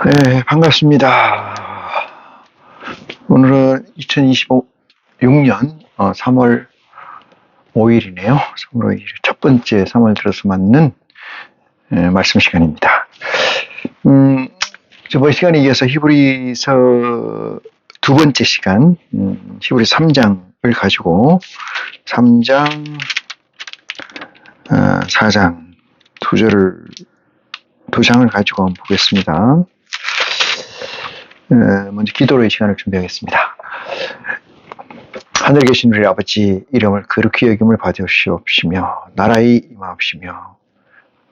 네, 반갑습니다. 오늘은 2026년 3월 5일이네요. 3월 5일 첫 번째 3월 들어서 맞는 말씀 시간입니다. 저번 시간에 이어서 히브리서 두 번째 시간, 히브리서 3장을 가지고 3장, 4장 두 장을 가지고 한번 보겠습니다. 먼저 기도로의 시간을 준비하겠습니다. 하늘에 계신 우리 아버지, 이름을 거룩히 여김을 받으시옵시며 나라의 임하옵시며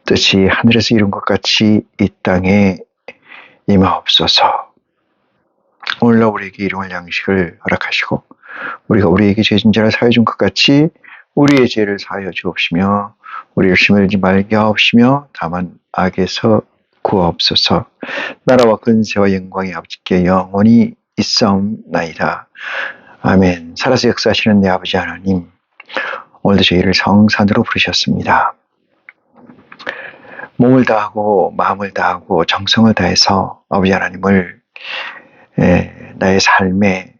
뜻이 하늘에서 이룬 것 같이 이 땅에 임하옵소서. 오늘날 우리에게 일용할 양식을 허락하시고 우리가 우리에게 죄진 자를 사하여 준 것 같이 우리의 죄를 사하여 주옵시며 우리를 시험하지 말게 하옵시며 다만 악에서 구하옵소서. 나라와 근세와 영광이 아버지께 영원히 있사옵나이다. 아멘. 살아서 역사하시는 내 아버지 하나님, 오늘도 저희를 성산으로 부르셨습니다. 몸을 다하고 마음을 다하고 정성을 다해서 아버지 하나님을 나의 삶의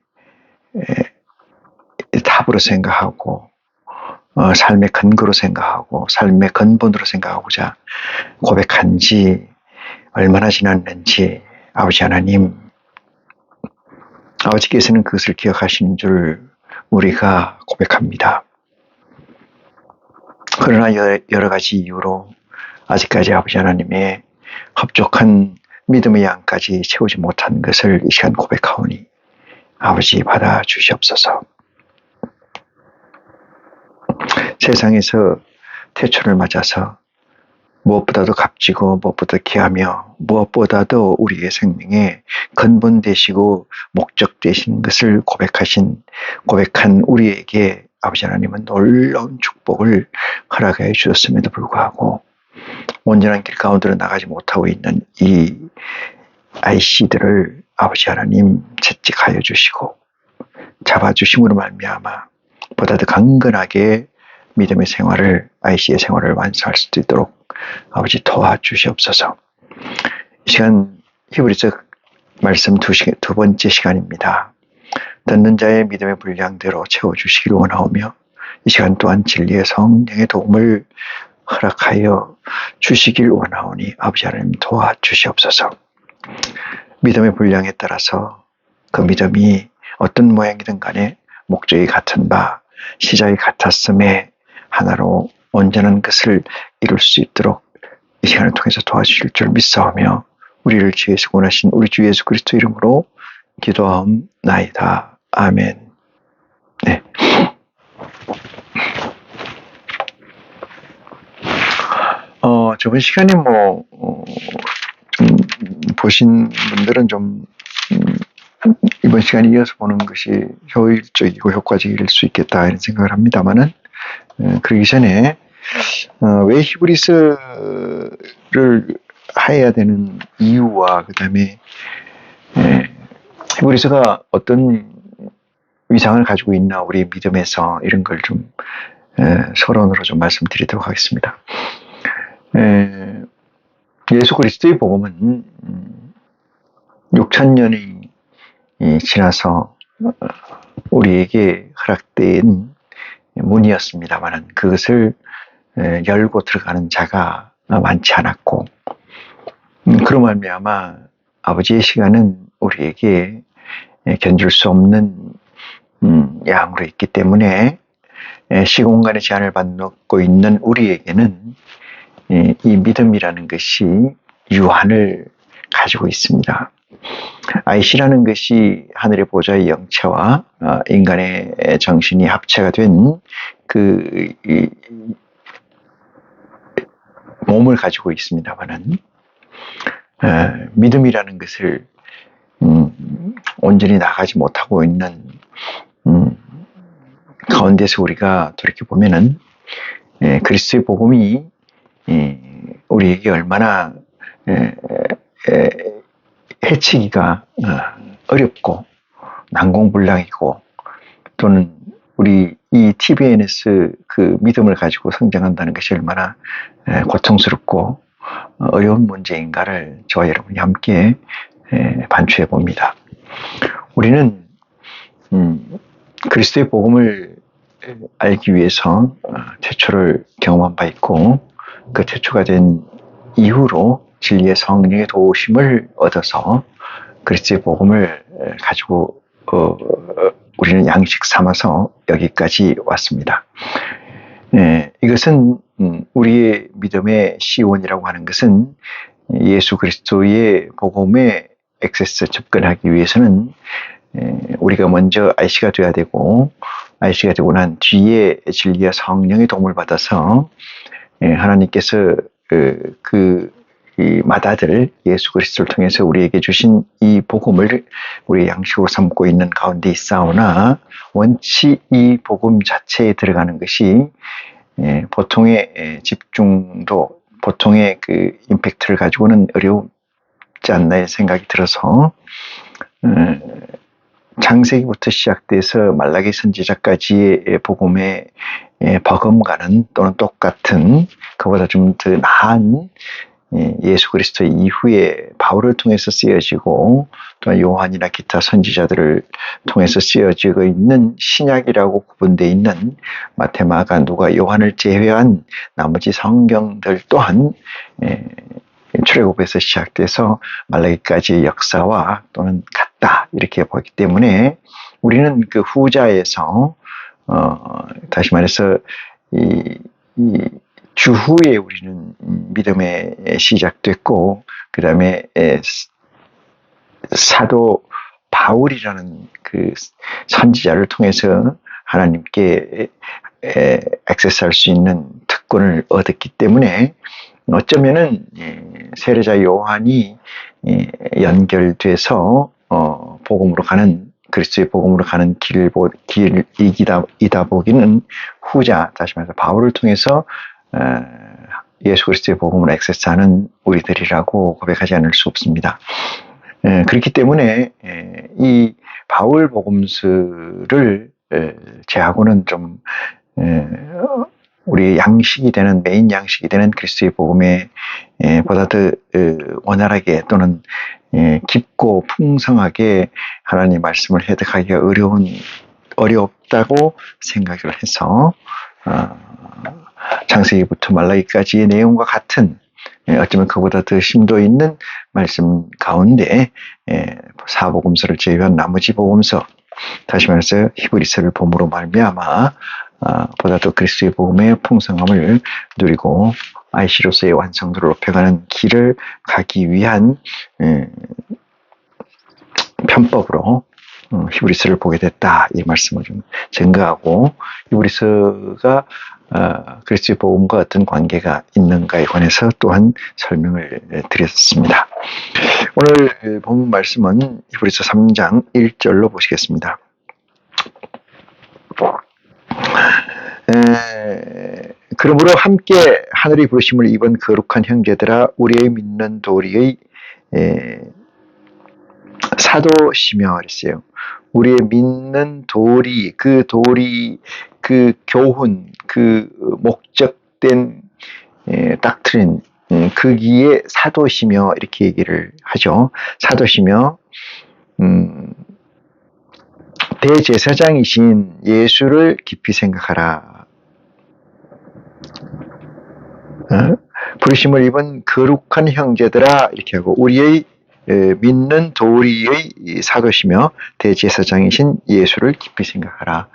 답으로 생각하고 삶의 근거로 생각하고 삶의 근본으로 생각하고자 고백한 지 얼마나 지났는지 아버지 하나님, 아버지께서는 그것을 기억하시는 줄 우리가 고백합니다. 그러나 여러 가지 이유로 아직까지 아버지 하나님의 흡족한 믿음의 양까지 채우지 못한 것을 이 시간 고백하오니 아버지 받아 주시옵소서. 세상에서 태초를 맞아서 무엇보다도 값지고 무엇보다 귀하며 무엇보다도 우리의 생명의 근본 되시고 목적 되신 것을 고백한 우리에게 아버지 하나님은 놀라운 축복을 허락해 주셨음에도 불구하고 온전한 길 가운데로 나가지 못하고 있는 이 IC들을 아버지 하나님 채찍하여 주시고 잡아주심으로 말미암아 보다 더 강건하게 믿음의 생활을, IC의 생활을 완성할 수 있도록 아버지 도와주시옵소서. 이 시간 히브리서 말씀 두 번째 시간입니다. 듣는 자의 믿음의 분량대로 채워주시길 원하오며 이 시간 또한 진리의 성령의 도움을 허락하여 주시길 원하오니 아버지 하나님 도와주시옵소서. 믿음의 분량에 따라서 그 믿음이 어떤 모양이든 간에 목적이 같은 바 시작이 같았음에 하나로 온전한 것을 이룰 수 있도록 이 시간을 통해서 도와주실 줄 믿사오며 우리를 주에서 원하신 우리 주 예수 그리스도 이름으로 기도하옵나이다. 아멘. 네. 저번 시간에 보신 분들은 이번 시간에 이어서 보는 것이 효율적이고 효과적일 수 있겠다 이런 생각을 합니다만은 그러기 전에 왜 히브리서를 해야 되는 이유와 그 다음에 히브리서가 어떤 위상을 가지고 있나 우리 믿음에서 이런 걸 좀 서론으로 좀 말씀드리도록 하겠습니다. 예수 그리스도의 복음은 6,000년이 지나서 우리에게 허락된 문이었습니다만 그것을 열고 들어가는 자가 많지 않았고 그로 말미암아 아버지의 시간은 우리에게 견줄 수 없는 양으로 있기 때문에 시공간의 제한을 받고 있는 우리에게는 이 믿음이라는 것이 유한을 가지고 있습니다. IC라는 것이 하늘의 보좌의 영체와 인간의 정신이 합체가 된 그 몸을 가지고 있습니다만은 믿음이라는 것을 온전히 나가지 못하고 있는 가운데서 우리가 돌이켜보면은 그리스도의 복음이 우리에게 얼마나 해치기가 어렵고 난공불락이고 또는 우리 이 TBNS 그 믿음을 가지고 성장한다는 것이 얼마나 고통스럽고 어려운 문제인가를 저와 여러분이 함께 반추해 봅니다. 우리는 그리스도의 복음을 알기 위해서 태초를 경험한 바 있고, 그 태초가 된 이후로 진리의 성령의 도우심을 얻어서 그리스도의 복음을 가지고 우리는 양식 삼아서 여기까지 왔습니다. 이것은 우리의 믿음의 시원이라고 하는 것은 예수 그리스도의 복음에 액세스 접근하기 위해서는 우리가 먼저 IC가 되어야 되고, IC가 되고 난 뒤에 진리와 성령의 도움을 받아서 하나님께서 이 맏아들 예수 그리스도를 통해서 우리에게 주신 이 복음을 우리의 양식으로 삼고 있는 가운데 있사오나, 원치 이 복음 자체에 들어가는 것이 보통의 집중도, 보통의 그 임팩트를 가지고는 어렵지 않나의 생각이 들어서 창세기부터 시작돼서 말라기 선지자까지의 복음의 버금가는 또는 똑같은, 그보다 좀 더 나은 예수 그리스도 이후에 바울을 통해서 쓰여지고 또 요한이나 기타 선지자들을 통해서 쓰여지고 있는 신약이라고 구분되어 있는 마태, 마가, 누가, 요한을 제외한 나머지 성경들 또한 출애굽에서 시작돼서 말라기까지의 역사와 또는 같다 이렇게 보기 때문에 우리는 그 후자에서 다시 말해서 이 주후에 우리는 믿음에 시작됐고, 그 다음에 사도 바울이라는 그 선지자를 통해서 하나님께 액세스할 수 있는 특권을 얻었기 때문에 어쩌면은 세례자 요한이 연결돼서 복음으로 가는, 그리스도의 복음으로 가는 길이다 보기는 후자, 다시 말해서 바울을 통해서 예수 그리스도의 복음을 액세스하는 우리들이라고 고백하지 않을 수 없습니다. 그렇기 때문에 이 바울 복음서를 제하고는 좀 우리 양식이 되는, 메인 양식이 되는 그리스도의 복음에 보다 더 원활하게 또는 깊고 풍성하게 하나님의 말씀을 해석하기가 어렵다고 생각을 해서 창세기부터 말라기까지의 내용과 같은, 어쩌면 그보다 더 심도 있는 말씀 가운데 사복음서를 제외한 나머지 복음서, 다시 말해서 히브리서를 봄으로 말미암아 보다 더 그리스도의 복음의 풍성함을 누리고 IC로서의 완성도를 높여가는 길을 가기 위한 편법으로 히브리서를 보게 됐다, 이 말씀을 좀 증거하고, 히브리서가 그리스도의 복음과 어떤 관계가 있는가에 관해서 또한 설명을 드렸습니다. 오늘 본문 말씀은 히브리서 3장 1절로 보시겠습니다. 그러므로 함께 하늘의 부르심을 입은 거룩한 형제들아, 우리의 믿는 도리의 사도시며 그랬어요. 우리의 믿는 도리, 그 교훈, 그 목적된 닥트린, 거기에 사도시며 이렇게 얘기를 하죠. 사도시며 대제사장이신 예수를 깊이 생각하라. 부르심을 입은 거룩한 형제들아 이렇게 하고, 우리의 믿는 도리의 사도시며 대제사장이신 예수를 깊이 생각하라.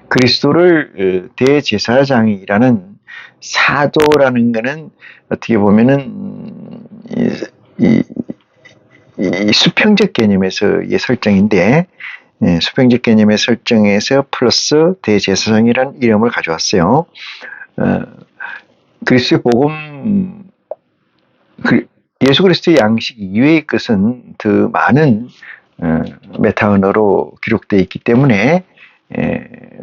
그리스도를 대제사장이라는, 사도라는 것은 어떻게 보면은 이 수평적 개념에서의 설정인데, 수평적 개념의 설정에서 플러스 대제사장이라는 이름을 가져왔어요. 그리스도의 복음, 예수 그리스도의 양식 이외의 것은 더 많은 메타 언어로 기록되어 있기 때문에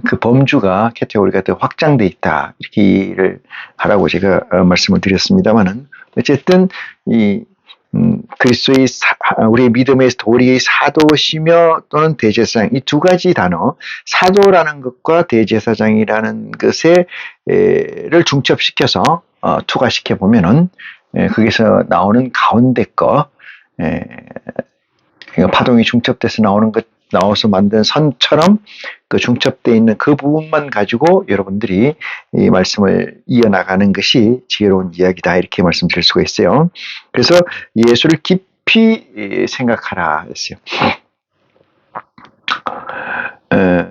그 범주가, 캐테고리가 더 확장되어 있다, 이렇게 이해를 하라고 제가 말씀을 드렸습니다만은, 어쨌든 이 그리스도의 우리의 믿음의 도리의 사도시며 또는 대제사장, 이 두 가지 단어, 사도라는 것과 대제사장이라는 것을 중첩시켜서 투과시켜 보면은 거기서 나오는 가운데 거, 그러니까 파동이 중첩돼서 나와서 만든 선처럼 그 중첩되어 있는 그 부분만 가지고 여러분들이 이 말씀을 이어나가는 것이 지혜로운 이야기다, 이렇게 말씀드릴 수가 있어요. 그래서 예수를 깊이 생각하라 했어요.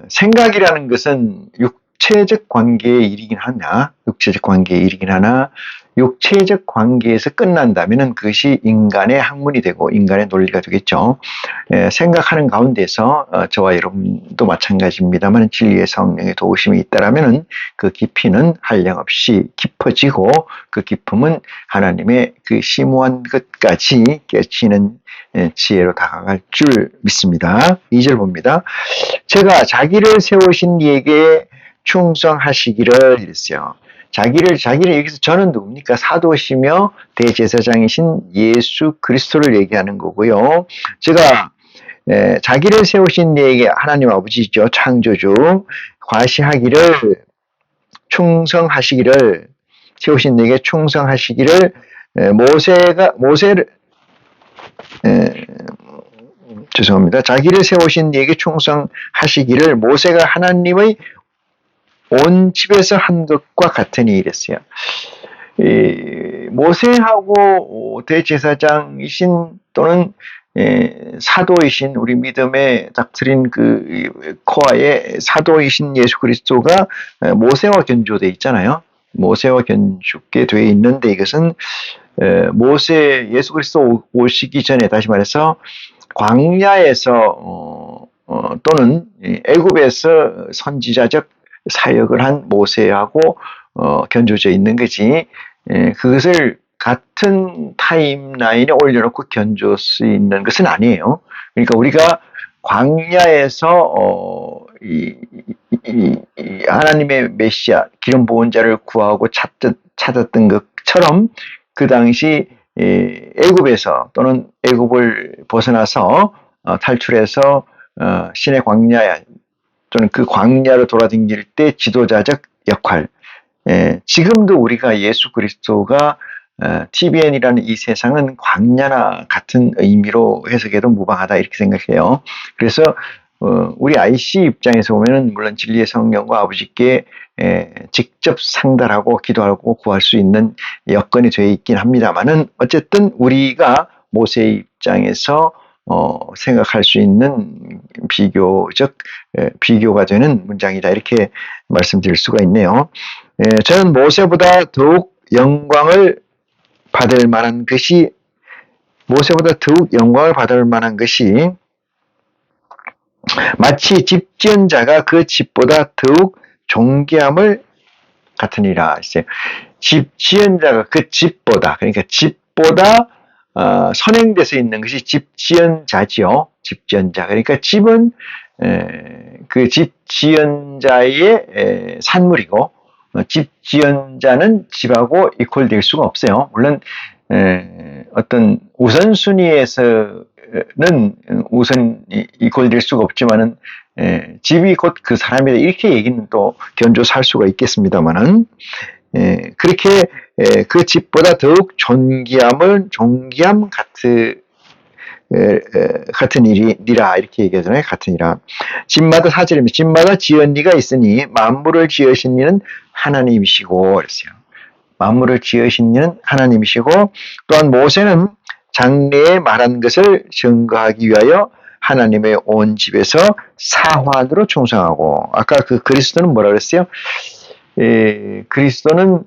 생각이라는 것은 육체적 관계의 일이긴 하나, 육체적 관계에서 끝난다면 그것이 인간의 학문이 되고 인간의 논리가 되겠죠. 생각하는 가운데서 저와 여러분도 마찬가지입니다만 진리의 성령의 도우심이 있다라면 그 깊이는 한량없이 깊어지고 그 깊음은 하나님의 그 심오한 것까지 깨치는 지혜로 다가갈 줄 믿습니다. 2절 봅니다. 제가 자기를 세우신 이에게 충성하시기를 이랬어요. 자기를 여기서 저는 누굽니까? 사도시며 대제사장이신 예수 그리스도를 얘기하는 거고요. 제가 자기를 세우신 이에게 하나님 아버지죠. 창조주 과시하기를 충성하시기를 세우신 이에게 충성하시기를 모세를 죄송합니다. 자기를 세우신 이에게 충성하시기를 모세가 하나님의 온 집에서 한 것과 같으니 이랬어요. 모세하고 대제사장이신 또는 사도이신 우리 믿음의 닥트린 그 코어의 사도이신 예수 그리스도가 모세와 견주되어 있잖아요. 모세와 견주게 되어 있는데 이것은 예수 그리스도 오시기 전에, 다시 말해서 광야에서 또는 애굽에서 선지자적 사역을 한 모세하고 견주져 있는 거지, 그것을 같은 타임라인에 올려놓고 견줄 수 있는 것은 아니에요. 그러니까 우리가 광야에서 하나님의 메시아 기름 부은 자를 구하고 찾았던 것처럼 그 당시 애굽에서 또는 애굽을 벗어나서 탈출해서 신의 광야 또는 그 광야로 돌아다닐 때 지도자적 역할, 지금도 우리가 예수 그리스도가 TBN이라는 이 세상은 광야나 같은 의미로 해석해도 무방하다, 이렇게 생각해요. 그래서 우리 IC 입장에서 보면은 물론 진리의 성령과 아버지께 직접 상달하고 기도하고 구할 수 있는 여건이 되어 있긴 합니다만은 어쨌든 우리가 모세의 입장에서 생각할 수 있는 비교가 되는 문장이다, 이렇게 말씀드릴 수가 있네요. 저는 모세보다 더욱 영광을 받을 만한 것이 마치 집 지은 자가 그 집보다 더욱 존귀함을 같으니라 했어요. 집 지은 자가 그 집보다, 그러니까 집보다 선행돼서 있는 것이 집 지은 자지요. 집 지은 자. 그러니까 집은 그 집 지은 자의 산물이고 집 지은 자는 집하고 이퀄될 수가 없어요. 물론 어떤 우선순위에서는 이퀄될 수가 없지만은 집이 곧 그 사람이다, 이렇게 얘기는 또 견조살 수가 있겠습니다만은 그렇게 그 집보다 더욱 존귀함 같은 일이라, 이렇게 얘기하잖아요. 같으니라. 집마다, 사절입니다. 집마다 지은 이가 있으니 만물을 지으신 이는 하나님이시고 그랬어요. 만물을 지으신 이는 하나님이시고, 또한 모세는 장래에 말한 것을 증거하기 위하여 하나님의 온 집에서 사환으로 충성하고, 아까 그 그리스도는 뭐라 그랬어요? 그리스도는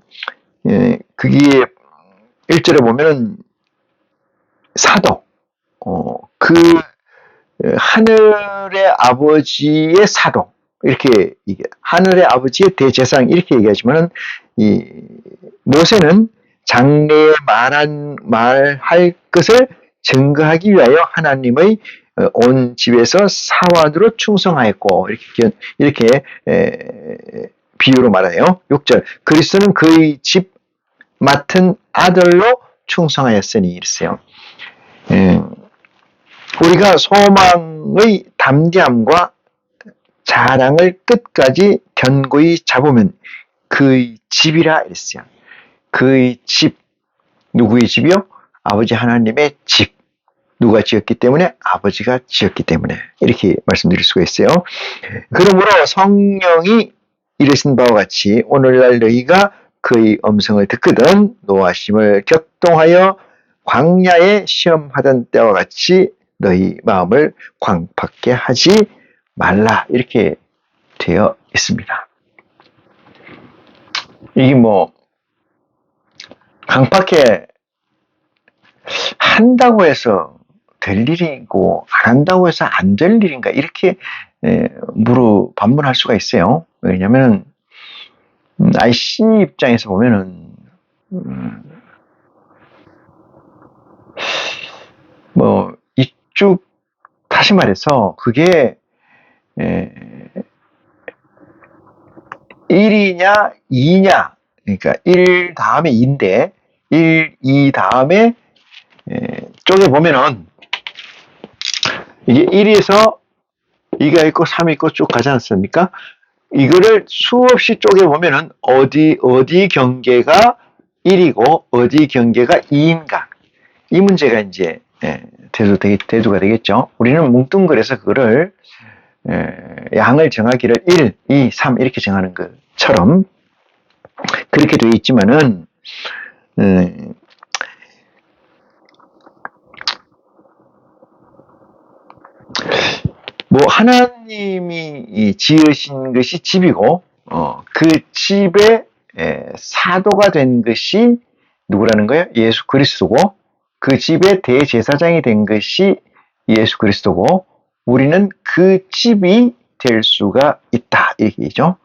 거기에 1절에 보면은 사도, 그 하늘의 아버지의 사도, 이렇게 하늘의 아버지의 대제사장, 이렇게 얘기하지만은 이 모세는 장래에 말할 것을 증거하기 위하여 하나님의 온 집에서 사환으로 충성하였고, 이렇게 비유로 말하네요. 6절, 그리스도는 그의 집 맡은 아들로 충성하였으니 이랬어요. 우리가 소망의 담대함과 자랑을 끝까지 견고히 잡으면 그의 집이라 했어요. 그의 집, 누구의 집이요? 아버지 하나님의 집. 누가 지었기 때문에? 아버지가 지었기 때문에. 이렇게 말씀드릴 수가 있어요. 그러므로 성령이 이르신 바와 같이 오늘날 너희가 그의 음성을 듣거든 노하심을 격동하여 광야에 시험하던 때와 같이 너희 마음을 광팍게 하지 말라. 이렇게 되어 있습니다. 이게 광팍게 한다고 해서 될 일이고 안 한다고 해서 안 될 일인가 이렇게 반문할 수가 있어요. 왜냐하면 IC 입장에서 보면은 이쪽 다시 말해서 그게 1이냐 2냐 그러니까 1 다음에 2인데 1, 2 다음에 쪼개 보면은 이게 1에서 2가 있고 3이 있고 쭉 가지 않습니까? 이거를 수없이 쪼개 보면은 어디 경계가 1이고 어디 경계가 2인가 이 문제가 이제 대두가 되겠죠. 우리는 뭉뚱그려서 그거를 양을 정하기를 1, 2, 3 이렇게 정하는 것처럼 그렇게 되어 있지만은 하나님이 지으신 것이 집이고 그 집의 사도가 된 것이 누구라는 거예요? 예수 그리스도고 그 집의 대제사장이 된 것이 예수 그리스도고 우리는 그 집이 될 수가 있다 이 얘기죠.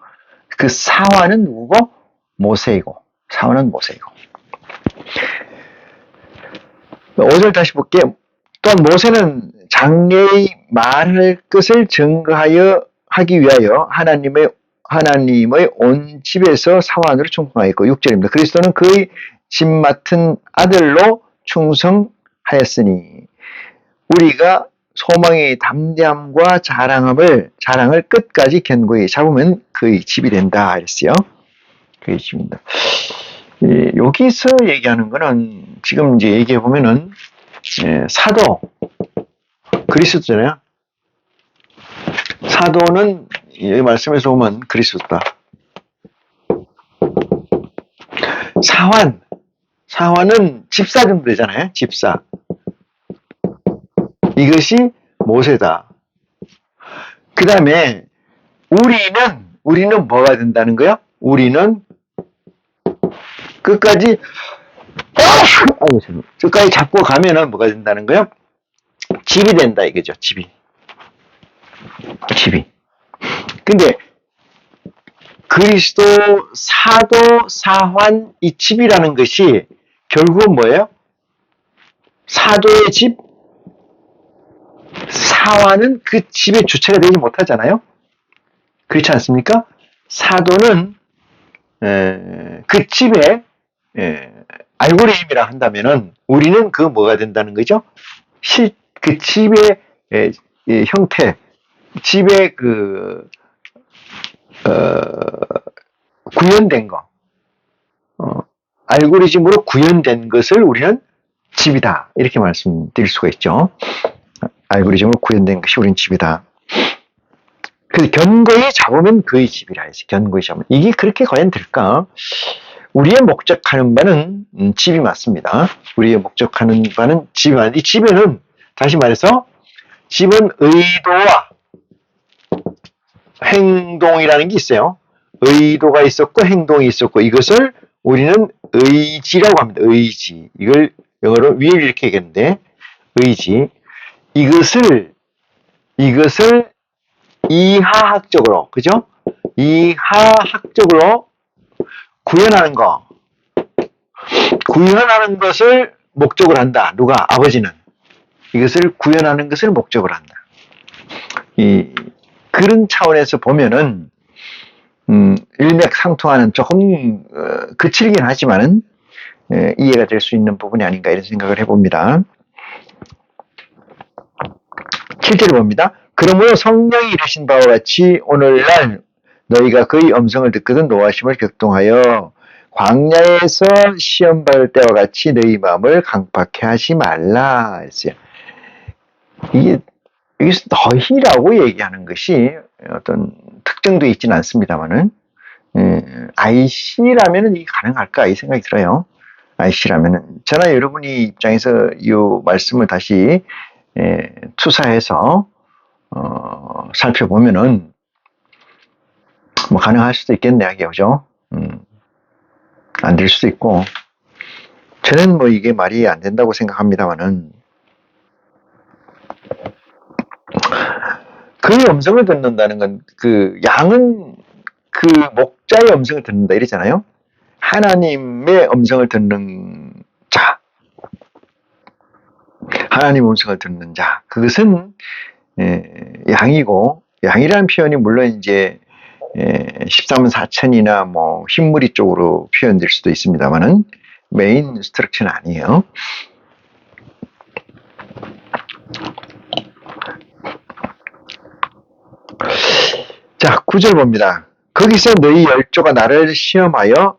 그 사화는 누구고? 모세이고 사화는 모세이고 5절 다시 볼게요. 또한 모세는 장래의 말할 것을 증거하여 하기 위하여 하나님의 온 집에서 사환으로 충성하였고 6절입니다. 그리스도는 그의 집 맡은 아들로 충성하였으니 우리가 소망의 담대함과 자랑을 끝까지 견고히 잡으면 그의 집이 된다 했어요. 그의 집입니다. 여기서 얘기하는 거는 지금 이제 얘기해 보면은 사도 그리스도잖아요. 사도는 여기 말씀에서 보면 그리스도다. 사환은 집사 정도 되잖아요. 집사. 이것이 모세다. 그 다음에 우리는 뭐가 된다는 거야? 우리는 끝까지 잡고 가면은 뭐가 된다는 거야? 집이 된다 이거죠. 집이. 근데 그리스도 사도 사환 이 집이라는 것이 결국은 뭐예요? 사도의 집, 사환은 그 집의 주체가 되지 못하잖아요. 그렇지 않습니까? 사도는 그 집의 알고리즘이라 한다면은 우리는 그 뭐가 된다는 거죠? 그 집의 형태, 집의 구현된 거, 알고리즘으로 구현된 것을 우리는 집이다 이렇게 말씀드릴 수가 있죠. 알고리즘으로 구현된 것이 우리는 집이다. 그래서 견고히 잡으면 그의 집이라 해서 견고히 잡으면 이게 그렇게 과연 될까? 우리의 목적하는 바는 집이 맞습니다. 우리의 목적하는 바는 집이 맞는데 이 집에는 다시 말해서 집은 의도와 행동이라는 게 있어요. 의도가 있었고 행동이 있었고 이것을 우리는 의지라고 합니다. 의지. 이걸 영어로 will 이렇게 얘기하는데 의지. 이것을 이하학적으로 그죠? 이하학적으로 구현하는 것을 목적으로 한다. 누가? 아버지는. 이것을 구현하는 것을 목적으로 한다. 그런 차원에서 보면은, 일맥상통하는 조금, 그칠긴 하지만은, 이해가 될 수 있는 부분이 아닌가 이런 생각을 해봅니다. 7절을 봅니다. 그러므로 성령이 이르신 바와 같이 오늘날 너희가 그의 음성을 듣거든 노하심을 격동하여 광야에서 시험 받을 때와 같이 너희 마음을 강팍해 하지 말라 했어요. 이게 여기서 너희라고 얘기하는 것이 어떤 특정도 있지는 않습니다만은 IC라면은 이게 가능할까 이 생각이 들어요. IC라면은 저나 여러분이 입장에서 이 말씀을 다시 투사해서 살펴보면은 뭐 가능할 수도 있겠네요, 그죠? 안 될 수도 있고 저는 뭐 이게 말이 안 된다고 생각합니다만은 그의 음성을 듣는다는 건 그 양은 그 목자의 음성을 듣는다 이러잖아요. 하나님의 음성을 듣는 자, 하나님 음성을 듣는 자, 그것은 양이고 양이라는 표현이 물론 이제 13만 4천이나 뭐 흰무리 쪽으로 표현될 수도 있습니다만은 메인 스트럭처는 아니에요. 자, 9절 봅니다. 거기서 너희 열조가 나를 시험하여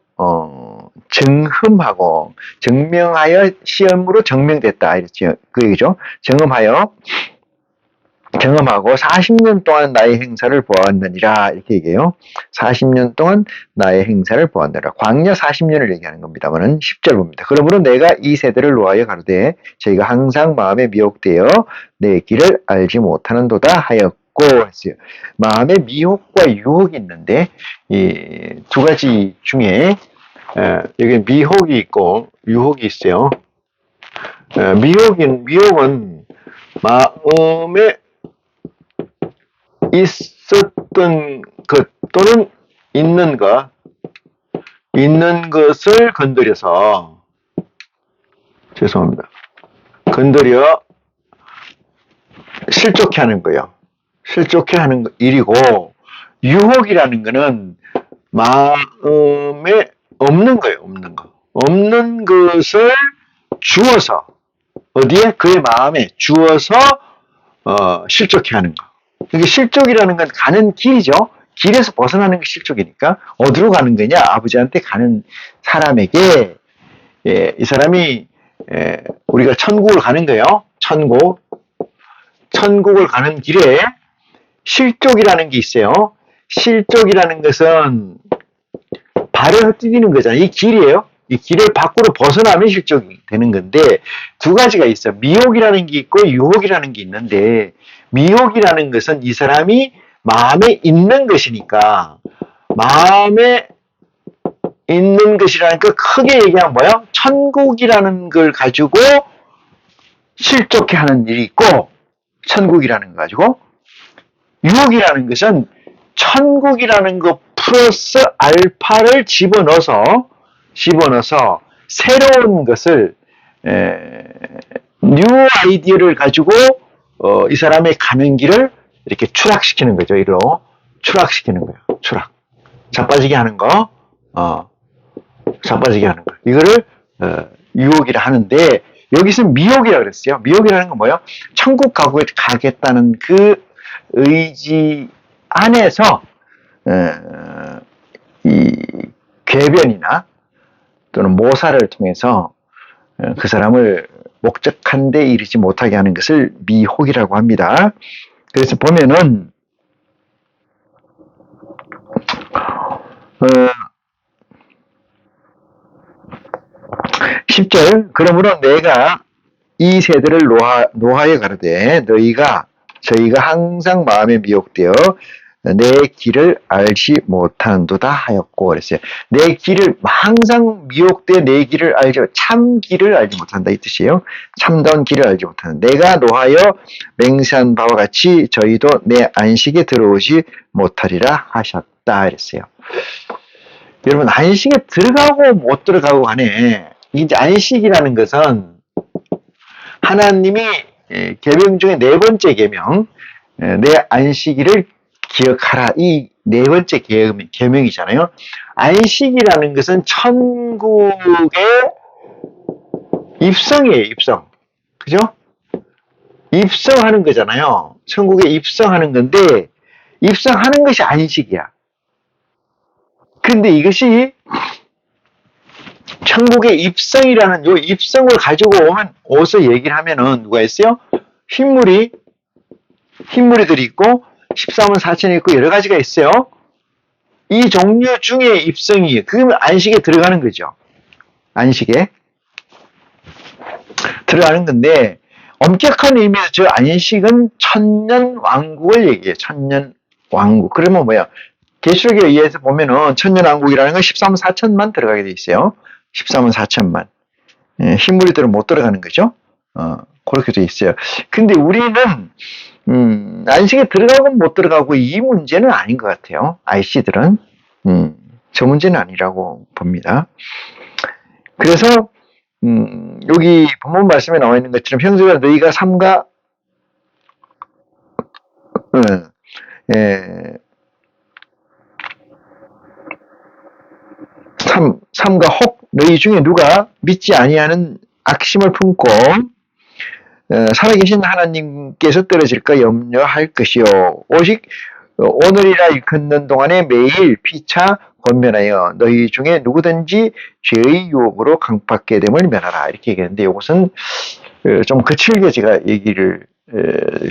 증흠하고 증명하여 시험으로 증명됐다 이랬죠. 그 얘기죠. 증험하고 40년 동안 나의 행사를 보았느니라 이렇게 얘기해요. 40년 동안 나의 행사를 보았느니라. 광야 40년을 얘기하는 겁니다만은 10절 봅니다. 그러므로 내가 이 세대를 놓아여 가로되 저희가 항상 마음에 미혹되어 내 길을 알지 못하는도다 하였고 했어요. 마음에 미혹과 유혹이 있는데 이 두 가지 중에 여기 미혹이 있고 유혹이 있어요. 미혹은 마음에 있었던 것 또는 있는 것을 건드려서 죄송합니다. 건드려 실족해 하는 거예요. 실족해 하는 일이고 유혹이라는 거는 마음에 없는 거예요. 없는 거. 없는 것을 주어서 어디에? 그의 마음에 주어서 실족해 하는 거. 이게 실족이라는 건 가는 길이죠. 길에서 벗어나는 게 실족이니까 어디로 가는 거냐? 아버지한테 가는 사람에게 이 사람이 우리가 천국을 가는 거예요. 천국을 가는 길에 실족이라는 게 있어요. 실족이라는 것은 발을 헛디디는 거잖아요. 이 길이에요. 이 길을 밖으로 벗어나면 실족이 되는 건데 두 가지가 있어요. 미혹이라는 게 있고 유혹이라는 게 있는데 미혹이라는 것은 이 사람이 마음에 있는 것이니까 마음에 있는 것이라는 거 크게 얘기하면 뭐예요? 천국이라는 걸 가지고 실족해 하는 일이 있고 천국이라는 거 가지고 유혹이라는 것은 천국이라는 것 플러스 알파를 집어넣어서 새로운 것을 뉴 아이디어를 가지고 이 사람의 가는 길을 이렇게 추락시키는 거죠. 이로 추락시키는 거예요. 추락. 자빠지게 하는 거. 자빠지게 하는 거. 이거를 유혹이라 하는데 여기서 미혹이라 그랬어요. 미혹이라는 건 뭐예요? 천국 가겠다는 그 의지 안에서 이 궤변이나 또는 모사를 통해서 그 사람을 목적한 데 이르지 못하게 하는 것을 미혹이라고 합니다. 그래서 보면은 10절 그러므로 내가 이 세대를 노하여 가르되 저희가 항상 마음에 미혹되어 내 길을 알지 못하는도다 하였고 그랬어요. 내 길을 항상 미혹되어 내 길을 참 길을 알지 못한다 이 뜻이에요. 참다운 길을 알지 못하는 내가 노하여 맹세한 바와 같이 저희도 내 안식에 들어오지 못하리라 하셨다 그랬어요. 여러분 안식에 들어가고 못 들어가고 간에 이제 안식이라는 것은 하나님이 계명 중에 네 번째 계명 내 안식일을 기억하라 이 네 번째 계명이잖아요. 안식이라는 것은 천국의 입성이에요. 입성. 그죠? 입성하는 거잖아요. 천국에 입성하는 건데 입성하는 것이 안식이야. 근데 이것이 천국의 입성이라는 요 입성을 가지고 오면 어서 얘기를 하면은 누가 있어요? 흰무리들이 있고 14만 4천이 있고 여러 가지가 있어요. 이 종류 중에 입성이 그러면 안식에 들어가는 거죠. 안식에 들어가는 건데 엄격한 의미에서 저 안식은 천년 왕국을 얘기해요. 천년 왕국. 그러면 뭐야? 계시록에 의해서 보면은 천년 왕국이라는 건 14만 4천만 들어가게 돼 있어요. 14만 4천만. 예, 흰무리들은 못 들어가는 거죠. 그렇게 돼 있어요. 근데 우리는 안식에 들어가고 못 들어가고 이 문제는 아닌 것 같아요. IC들은 저 문제는 아니라고 봅니다. 그래서 여기 본문 말씀에 나와 있는 것처럼 형제가 너희가 삼가 삼가 혹 너희 중에 누가 믿지 아니하는 악심을 품고 살아계신 하나님께서 떨어질까 염려할 것이요 오직 오늘이라 걷는 동안에 매일 피차 권면하여 너희 중에 누구든지 죄의 유혹으로 강팍하게 됨을 면하라 이렇게 얘기했는데 이것은 좀 거칠게 제가 얘기를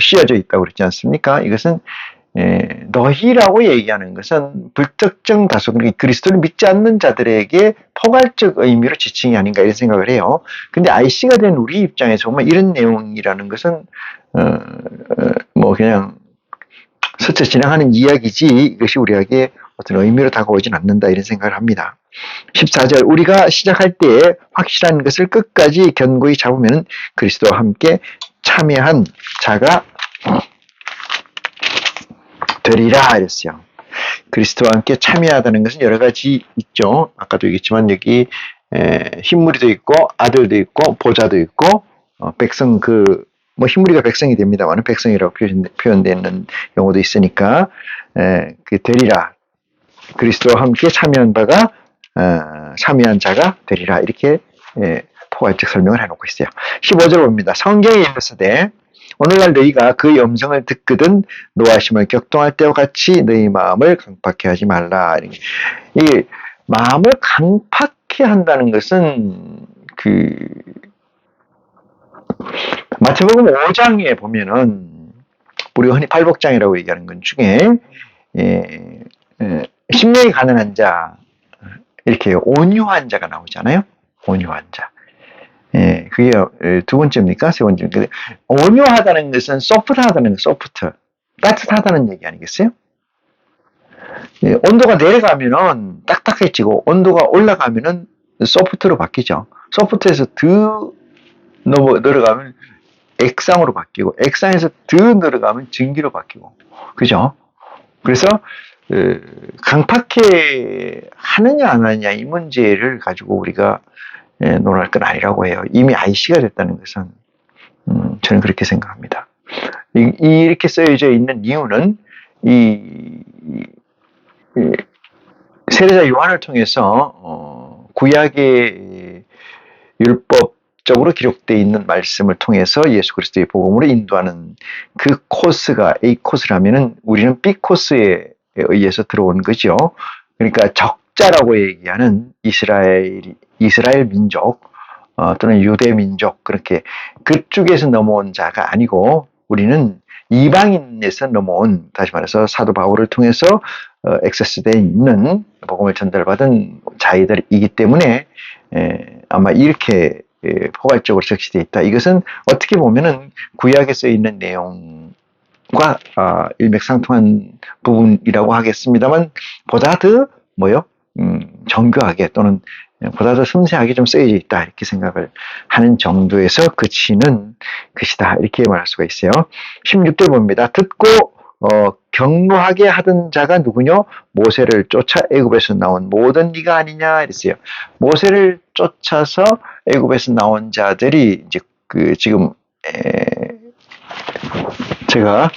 씌어져 있다고 그랬지 않습니까? 이것은 너희라고 얘기하는 것은 불특정 다수 그러니까 그리스도를 믿지 않는 자들에게 포괄적 의미로 지칭이 아닌가 이런 생각을 해요. 근데 IC가 된 우리 입장에서 보면 이런 내용이라는 것은 뭐 그냥 스쳐 지나가는 이야기지 이것이 우리에게 어떤 의미로 다가오진 않는다 이런 생각을 합니다. 14절 우리가 시작할 때에 확실한 것을 끝까지 견고히 잡으면 그리스도와 함께 참여한 자가 되리라 이랬어요. 그리스도와 함께 참여하다는 것은 여러 가지 있죠. 아까도 얘기했지만 여기 흰무리도 있고 아들도 있고 보좌도 있고 백성 뭐 흰무리가 백성이 됩니다만 백성이라고 표현되는 용어도 있으니까 그 되리라 그리스도와 함께 참여한 바가 참여한 자가 되리라 이렇게 포괄적 설명을 해놓고 있어요. 15절 봅니다. 성경에 일렀으되 오늘날 너희가 그의 음성을 듣거든 노하심을 격동할 때와 같이 너희 마음을 강팍해 하지 말라. 이 마음을 강팍해 한다는 것은 마태복음 5장에 보면은 우리가 흔히 팔복장이라고 얘기하는 것 중에 심령이 가난한 자 이렇게 온유한 자가 나오잖아요. 온유한 자. 그게 두 번째입니까? 세 번째입니까? 온유하다는 것은 소프트하다는 거, 소프트. 따뜻하다는 얘기 아니겠어요? 온도가 내려가면은 딱딱해지고, 온도가 올라가면은 소프트로 바뀌죠. 소프트에서 더 내려가면 액상으로 바뀌고, 액상에서 더 내려가면 증기로 바뀌고, 그죠? 그래서, 강팍해 하느냐 안 하느냐 이 문제를 가지고 우리가 논할 건 아니라고 해요. 이미 IC가 됐다는 것은 저는 그렇게 생각합니다. 이렇게 쓰여져 있는 이유는 이 세례자 요한을 통해서 구약의 율법적으로 기록되어 있는 말씀을 통해서 예수 그리스도의 복음으로 인도하는 그 코스가 A 코스라면은 우리는 B 코스에 의해서 들어온 거죠. 그러니까 적자라고 얘기하는 이스라엘 민족 또는 유대 민족 그렇게 그쪽에서 넘어온 자가 아니고 우리는 이방인에서 넘어온 다시 말해서 사도 바울을 통해서 액세스되어 있는 복음을 전달받은 자이들이기 때문에 아마 이렇게 포괄적으로 적시되어 있다. 이것은 어떻게 보면은 구약에 써 있는 내용과 일맥상통한 부분이라고 하겠습니다만 보다 더 정교하게 또는 보다 더 섬세하게 좀 쓰여져 있다 이렇게 생각을 하는 정도에서 그치는 것이다 이렇게 말할 수가 있어요. 16절 봅니다. 듣고 경노하게 하던 자가 누구뇨? 모세를 쫓아 애굽에서 나온 모든 이가 아니냐 이랬어요. 모세를 쫓아서 애굽에서 나온 자들이 이제 지금 제가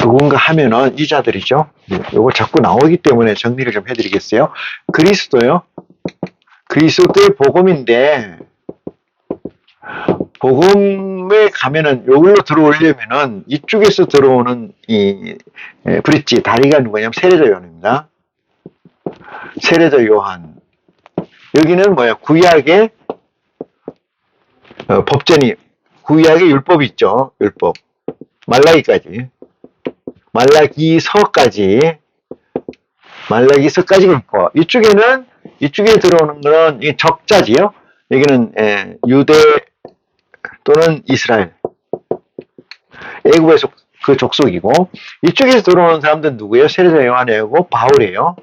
누군가 하면은 이 자들이죠. 이걸 자꾸 나오기 때문에 정리를 좀 해드리겠어요. 그리스도요. 그리스도의 복음인데 복음에 가면은 여기로 들어오려면은 이쪽에서 들어오는 이 브릿지 다리가 누구냐면 세례자 요한입니다. 세례자 요한. 여기는 뭐야? 구약의 법전이, 구약의 율법이 있죠. 율법. 말라기까지. 말라기서까지가 있고, 이쪽에 들어오는 거는 적자지요. 여기는 유대 또는 이스라엘, 애굽의 그 족속이고, 이쪽에서 들어오는 사람들은 누구예요? 세례자 요한이고 바울이에요.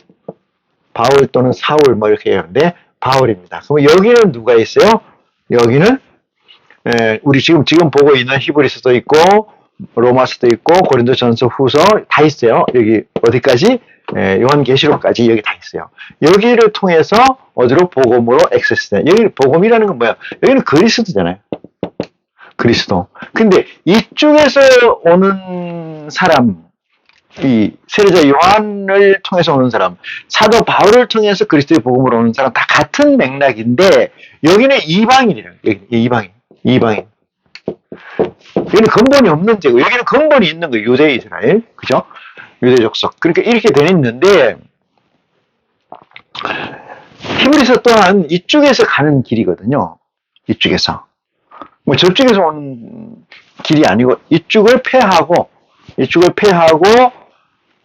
바울 또는 사울 뭐 이렇게 하는데 바울입니다. 그럼 여기는 누가 있어요? 여기는 우리 지금 보고 있는 히브리서도 있고 로마서도 있고 고린도전서 후서 다 있어요. 여기 어디까지? 요한계시록까지 여기 다 있어요. 여기를 통해서 어디로? 복음으로 액세스돼. 여기 복음이라는 건 뭐야? 여기는 그리스도잖아요. 그리스도. 근데 이쪽에서 오는 사람, 이 세례자 요한을 통해서 오는 사람, 사도 바울을 통해서 그리스도의 복음으로 오는 사람 다 같은 맥락인데 여기는 이방인이래요. 이방인. 여기는 근본이 없는 제고 여기는 근본이 있는 거예요. 유대 이스라엘, 그죠? 유대 족속. 그러니까 이렇게 되어 있는데 히브리서 또한 이쪽에서 가는 길이거든요. 이쪽에서. 뭐 저쪽에서 오는 길이 아니고 이쪽을 패하고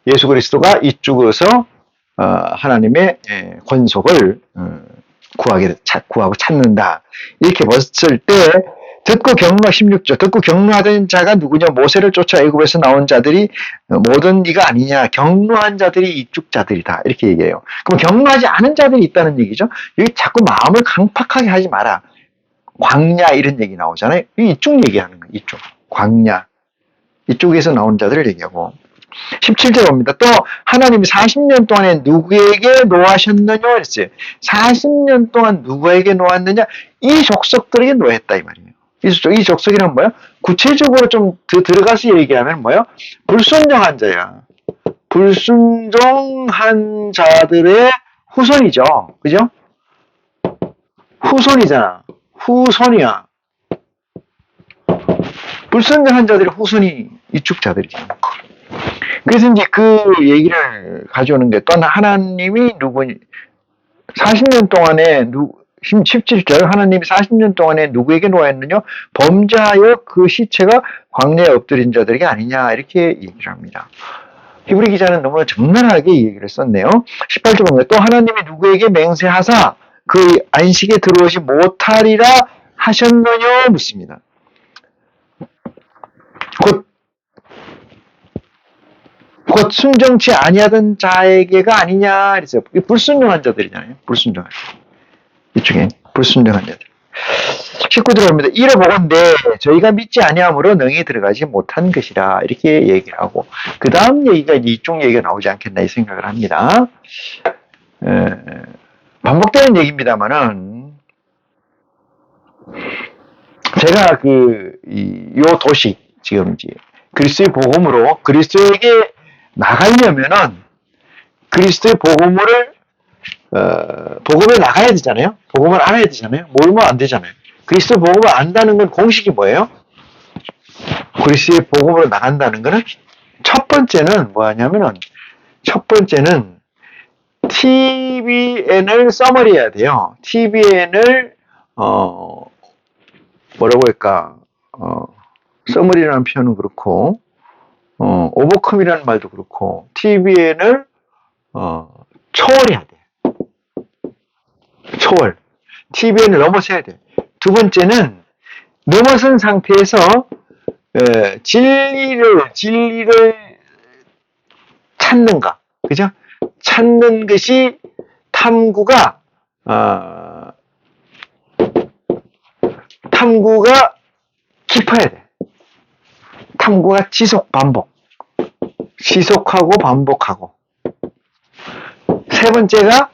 예수 그리스도가 이쪽에서 하나님의 권속을 구하고 찾는다. 이렇게 봤을 때 듣고 경노 16절 듣고 경노하던 자가 누구냐? 모세를 쫓아 애굽에서 나온 자들이 모든 이가 아니냐? 경노한 자들이 이쪽 자들이다. 이렇게 얘기해요. 그럼 경노하지 않은 자들이 있다는 얘기죠. 여기 자꾸 마음을 강팍하게 하지 마라. 광야 이런 얘기 나오잖아요. 이쪽 얘기하는 거예요. 이쪽. 광야. 이쪽에서 나온 자들을 얘기하고 17절 봅니다. 또 하나님이 40년 동안에 누구에게 노하셨느냐 그랬어요. 40년 동안 누구에게 노했느냐? 이 족속들에게 노했다 이 말이에요. 이 족속이란 뭐야? 구체적으로 좀 들어가서 얘기하면 뭐야? 불순종한 자야. 불순종한 자들의 후손이죠. 그죠? 후손이잖아. 후손이야. 불순종한 자들의 후손이 이쪽 자들이죠. 그래서 이제 그 얘기를 가져오는 게 또 하나님이 40년 동안에 17절 하나님이 40년 동안에 누구에게 노하였느냐? 범죄하여 그 시체가 광야에 엎드린 자들에게 아니냐 이렇게 얘기를 합니다. 히브리 기자는 너무 적나라하게 이 얘기를 썼네요. 18절 보면 또 하나님이 누구에게 맹세하사 그 안식에 들어오지 못하리라 하셨느냐 묻습니다. 곧 순정치 아니하던 자에게가 아니냐 그랬어요. 불순종한 자들이잖아요. 불순종한 자들. 이쪽에 불순종한 자들. 19절 입니다. 이래 보건대 저희가 믿지 아니함으로 능히 들어가지 못한 것이라 이렇게 얘기를 하고 그 다음 얘기가 이쪽 얘기가 나오지 않겠나 이 생각을 합니다. 반복되는 얘기입니다만은 제가 요 도시 지금 이제 그리스도의 복음으로 그리스도에게 나가려면은 그리스도의 복음에 나가야 되잖아요. 복음을 알아야 되잖아요. 모르면 안 되잖아요. 그리스도의 복음을 안다는 건 공식이 뭐예요? 그리스도의 복음으로 나간다는 거는 첫 번째는 뭐냐면은 TBN을 써머리해야 돼요. TBN을 뭐라고 할까? 써머리라는 표현은 그렇고 오버컴이라는 말도 그렇고 TBN을 초월해야 돼. 초월. TBN을 넘어서야 돼. 두 번째는 넘어선 상태에서 진리를 찾는가. 그죠? 찾는 것이 탐구가 깊어야 돼. 탐구가 지속하고 반복하고. 세 번째가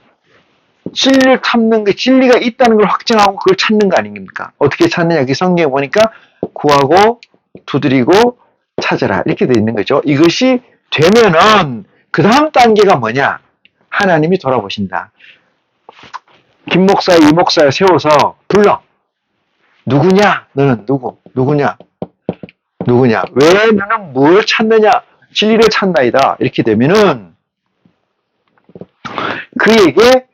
진리를 찾는 게 진리가 있다는 걸 확증하고 그걸 찾는 거 아닙니까? 어떻게 찾느냐? 여기 성경에 보니까 구하고 두드리고 찾아라 이렇게 돼 있는 거죠. 이것이 되면은 그 다음 단계가 뭐냐? 하나님이 돌아보신다. 김 목사, 이 목사 세워서 불러. 누구냐? 너는 누구냐? 왜 너는 뭘 찾느냐? 진리를 찾나이다. 이렇게 되면은 그에게,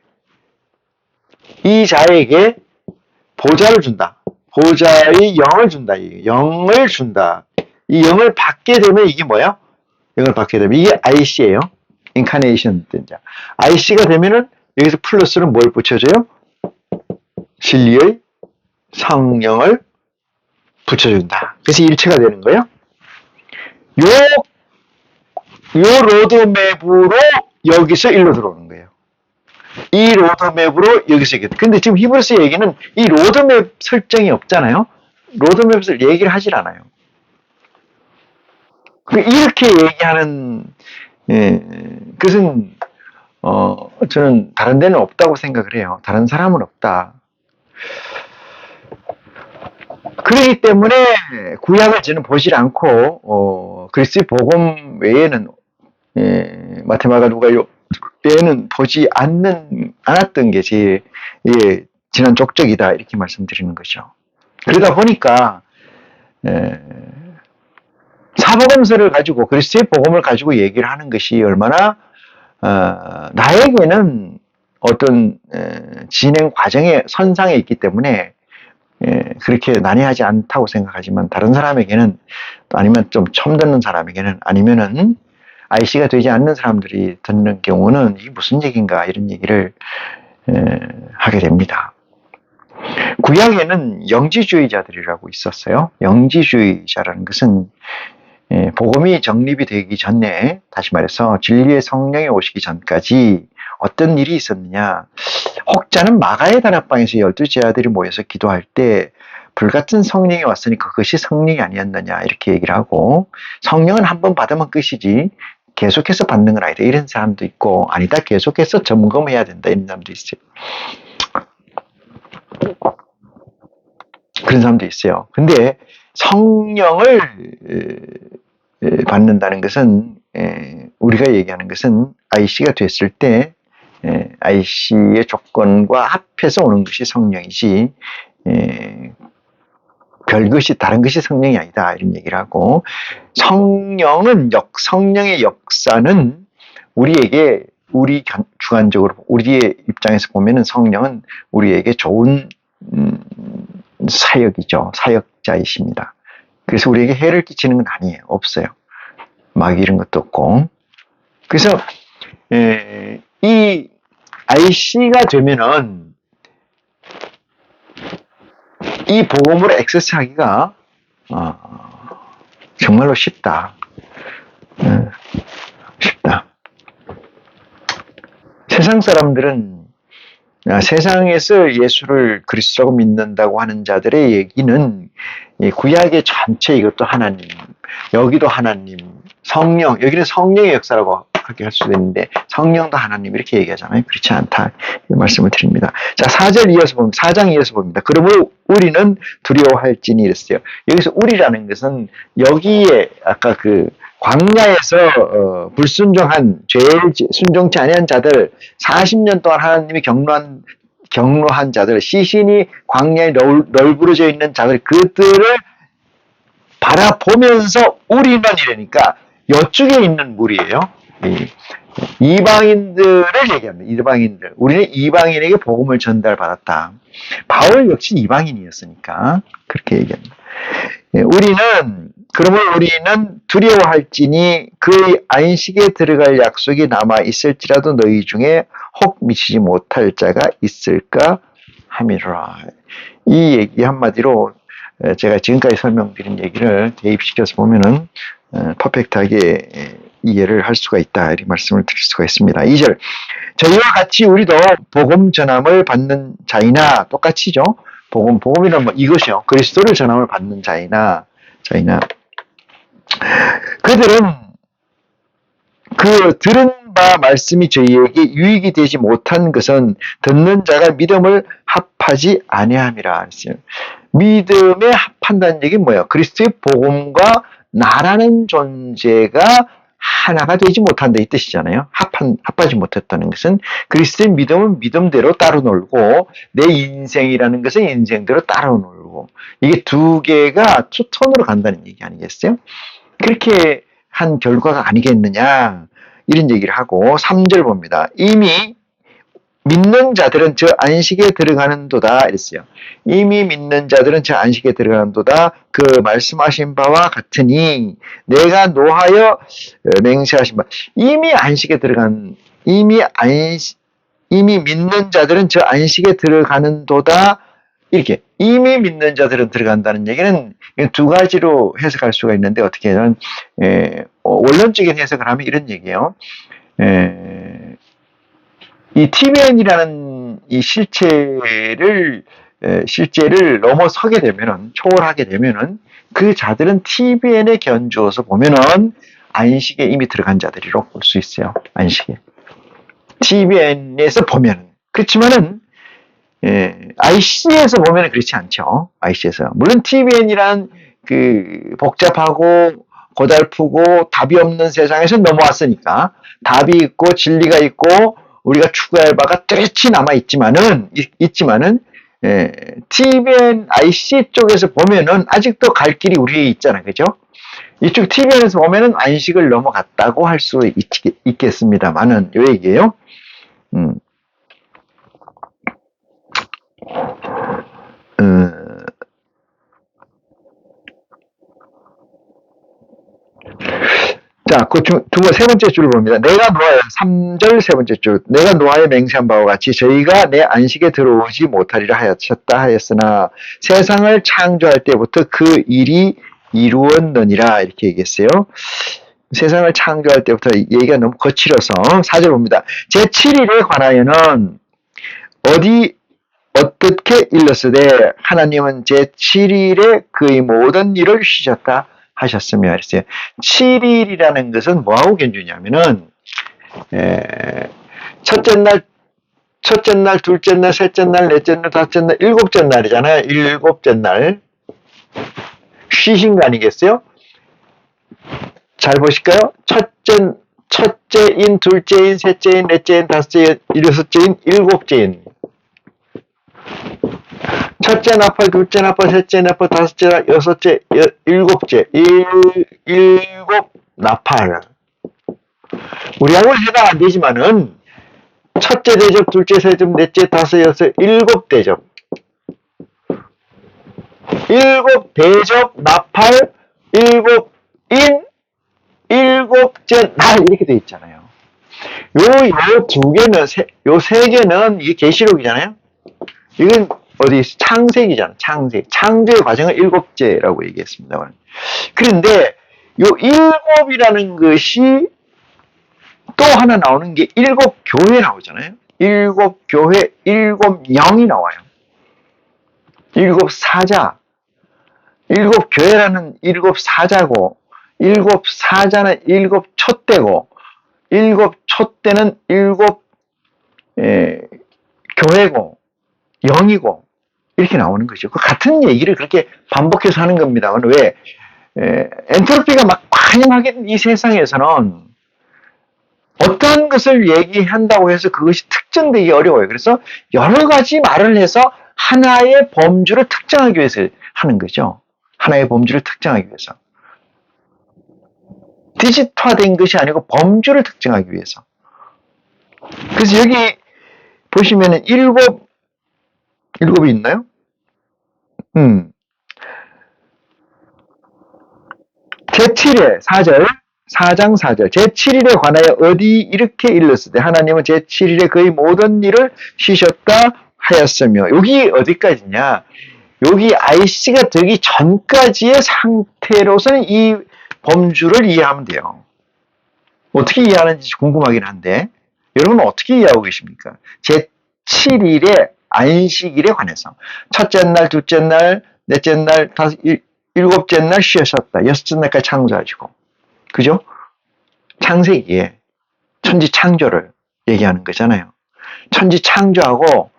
이 자에게 보좌를 준다. 보좌의 영을 준다. 영을 준다. 이 영을 받게 되면 이게 뭐야? 영을 받게 되면 이게 IC예요. 인카네이션 된 자. IC가 되면은 여기서 플러스는 뭘 붙여줘요? 진리의 성령을 붙여준다. 그래서 일체가 되는 거예요. 요 로드맵으로 여기서 일로 들어오는 거예요. 이 로드맵으로 여기서 얘기해. 근데 지금 히브리서 얘기는 이 로드맵 설정이 없잖아요. 로드맵을 얘기를 하질 않아요. 이렇게 얘기하는 그것은 저는 다른 데는 없다고 생각을 해요. 다른 사람은 없다. 그렇기 때문에 구약을 저는 보질 않고 그리스도의 복음 외에는 마테마가 누가요 외에는 보지 않았던 게 제 지난 족적이다 이렇게 말씀드리는 거죠. 그러다 보니까 사복음서를 가지고 그리스도의 복음을 가지고 얘기를 하는 것이 얼마나 나에게는 어떤 진행 과정의 선상에 있기 때문에 그렇게 난해하지 않다고 생각하지만 다른 사람에게는 아니면 좀 처음 듣는 사람에게는 아니면은 IC가 되지 않는 사람들이 듣는 경우는 이게 무슨 얘기인가 이런 얘기를 하게 됩니다. 구약에는 영지주의자들이라고 있었어요. 영지주의자라는 것은 복음이 정립이 되기 전에 다시 말해서 진리의 성령이 오시기 전까지 어떤 일이 있었느냐. 혹자는 마가의 다락방에서 12제자들이 모여서 기도할 때 불같은 성령이 왔으니 그것이 성령이 아니었느냐 이렇게 얘기를 하고 성령은 한 번 받으면 끝이지 계속해서 받는 건 아니다. 이런 사람도 있고 아니다. 계속해서 점검해야 된다. 이런 사람도 있어요. 그런 사람도 있어요. 근데 성령을 받는다는 것은 우리가 얘기하는 것은 IC가 됐을 때 IC의 조건과 합해서 오는 것이 성령이지 별것이 다른 것이 성령이 아니다 이런 얘기를 하고 성령의 역사는 우리에게 우리 주관적으로 우리의 입장에서 보면은 성령은 우리에게 좋은 사역이죠. 사역자이십니다. 그래서 우리에게 해를 끼치는 건 아니에요. 없어요. 마귀 이런 것도 없고. 그래서 이 IC가 되면은 이 복음으로 액세스하기가 정말로 쉽다. 쉽다. 세상 사람들은 세상에서 예수를 그리스도라고 믿는다고 하는 자들의 얘기는 구약의 전체 이것도 하나님, 여기도 하나님, 성령, 여기는 성령의 역사라고 그렇게 할 수도 있는데 성령도 하나님 이렇게 얘기하잖아요. 그렇지 않다. 이 말씀을 드립니다. 자, 4절 이어서 봅니다. 4장 이어서 봅니다. 그러므로 우리는 두려워할지니 이랬어요. 여기서 우리라는 것은 여기에 아까 그 광야에서 불순종한 죄에 순종치 아니한 자들 40년 동안 하나님이 경로한 자들 시신이 광야에 널브러져 있는 자들 그들을 바라보면서 우리는 이러니까 이쪽에 있는 무리예요. 이방인들을 얘기합니다. 이방인들. 우리는 이방인에게 복음을 전달받았다. 바울 역시 이방인이었으니까 그렇게 얘기합니다. 그러면 우리는 두려워할지니 그의 안식에 들어갈 약속이 남아 있을지라도 너희 중에 혹 미치지 못할 자가 있을까 함이라. 이 얘기 한마디로 제가 지금까지 설명드린 얘기를 대입시켜서 보면은 퍼펙트하게 이해를 할 수가 있다. 이 말씀을 드릴 수가 있습니다. 2절. 저희와 같이 우리도 복음 전함을 받는 자이나 똑같이죠. 복음이란 뭐 이것이요. 그리스도를 전함을 받는 자이나 그들은 그 들은 바 말씀이 저희에게 유익이 되지 못한 것은 듣는 자가 믿음을 합하지 아니함이라 했어요. 믿음에 합한다는 얘기 뭐예요? 그리스도의 복음과 나라는 존재가 하나가 되지 못한다 이 뜻이잖아요. 합하지 못했다는 것은 그리스도의 믿음은 믿음대로 따로 놀고 내 인생이라는 것은 인생대로 따로 놀고 이게 두 개가 투톤으로 간다는 얘기 아니겠어요? 그렇게 한 결과가 아니겠느냐 이런 얘기를 하고 3절 봅니다. 이미 믿는 자들은 저 안식에 들어가는도다 이랬어요. 이미 믿는 자들은 저 안식에 들어가는도다. 그 말씀하신 바와 같으니 내가 노하여 맹세하신 바 이미 안식에 들어간 이미 믿는 자들은 저 안식에 들어가는도다. 이렇게 이미 믿는 자들은 들어간다는 얘기는 두 가지로 해석할 수가 있는데 어떻게 하면 원론적인 해석을 하면 이런 얘기예요. 이 TVN이라는 이 실제를 넘어서게 되면은 초월하게 되면은 그 자들은 TVN에 견주어서 보면은 안식에 이미 들어간 자들이라고 볼 수 있어요. 안식에 TVN에서 보면은 그렇지만은 IC에서 보면은 그렇지 않죠. IC에서 물론 TVN이란 그 복잡하고 고달프고 답이 없는 세상에서 넘어왔으니까 답이 있고 진리가 있고 우리가 추구할 바가 뚜렷이 남아 있지만은 TVN IC 쪽에서 보면은 아직도 갈 길이 우리에 있잖아요, 그죠? 이쪽 TVN에서 보면은 안식을 넘어갔다고 할 수 있겠습니다만은 요 얘기예요. 자, 세 번째 줄을 봅니다. 내가 노하여, 3절 세 번째 줄. 내가 노하여 맹세한 바와 같이 저희가 내 안식에 들어오지 못하리라 하였다 하였으나 세상을 창조할 때부터 그 일이 이루었느니라 이렇게 얘기했어요. 세상을 창조할 때부터 얘기가 너무 거칠어서 4절 봅니다. 제7일에 관하여는 어떻게 일렀으되 하나님은 제7일에 그의 모든 일을 쉬셨다 하셨으며 그랬어요. 7일이라는 것은 뭐하고 견주냐면은 첫째 날, 둘째 날, 셋째 날, 넷째 날, 다섯째 날, 일곱째 날이잖아요. 일곱째 날 쉬신 거 아니겠어요? 잘 보실까요? 첫째인, 둘째인, 셋째인, 넷째인, 다섯째인, 여섯째인, 일곱째인. 첫째 나팔, 둘째 나팔, 셋째 나팔, 다섯째, 여섯째, 일곱째, 일곱 나팔. 우리하고는 해당 안 되지만은 첫째 대접, 둘째 대접, 넷째, 다섯, 여섯, 일곱 대접. 일곱 대접, 나팔, 일곱 인, 일곱째 날 이렇게 돼 있잖아요. 요 두 개는 요 세 개는 이게 계시록이잖아요. 이건 어디 창세기잖아. 창조의 과정을 일곱째라고 얘기했습니다. 그런데 요 일곱이라는 것이 또 하나 나오는 게 일곱 교회 나오잖아요. 일곱 교회, 일곱 영이 나와요. 일곱 사자. 일곱 교회라는 일곱 사자고, 일곱 사자는 일곱 촛대고, 일곱 촛대는 일곱 교회고, 영이고, 이렇게 나오는 거죠. 그 같은 얘기를 그렇게 반복해서 하는 겁니다만, 왜? 엔트로피가 막 많이 이 세상에서는 어떠한 것을 얘기한다고 해서 그것이 특정되기 어려워요. 그래서 여러 가지 말을 해서 하나의 범주를 특정하기 위해서 하는 거죠. 하나의 범주를 특정하기 위해서. 디지털화된 것이 아니고 범주를 특정하기 위해서. 그래서 여기 보시면은 일곱이 있나요? 제7회 4절 4장 4절 제7일에 관하여 어디 이렇게 일렀으되 하나님은 제7일에 그의 모든 일을 쉬셨다 하였으며 여기 어디까지냐 여기 IC가 되기 전까지의 상태로서는 이 범주를 이해하면 돼요. 어떻게 이해하는지 궁금하긴 한데 여러분은 어떻게 이해하고 계십니까? 제7일에 안식일에 관해서 첫째 날, 둘째 날, 넷째 날, 일곱째 날 쉬셨다. 여섯째 날까지 창조하시고 그죠? 창세기에 천지 창조를 얘기하는 거잖아요. 천지 창조하고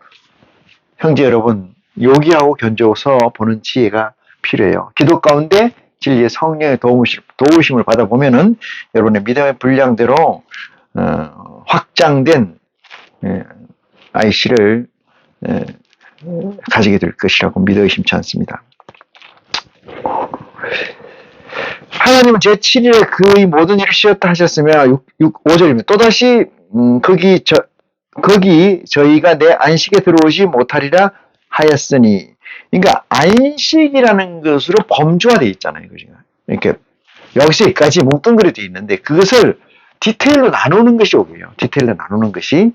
형제 여러분 요기하고 견줘서 보는 지혜가 필요해요. 기도 가운데 진리의 성령의 도우심을 받아보면은 여러분의 믿음의 분량대로 확장된 IC를 가지게 될 것이라고 믿어 의심치 않습니다. 하나님은 제7일에 그의 모든 일을 쉬었다 하셨으며 5절입니다. 또다시 거기 거기 저희가 내 안식에 들어오지 못하리라 하였으니. 그러니까 안식이라는 것으로 범주화되어 있잖아요. 그죠? 이렇게 여기서까지 뭉뚱그려 되어 있는데 그것을 디테일로 나누는 것이 오고요. 디테일로 나누는 것이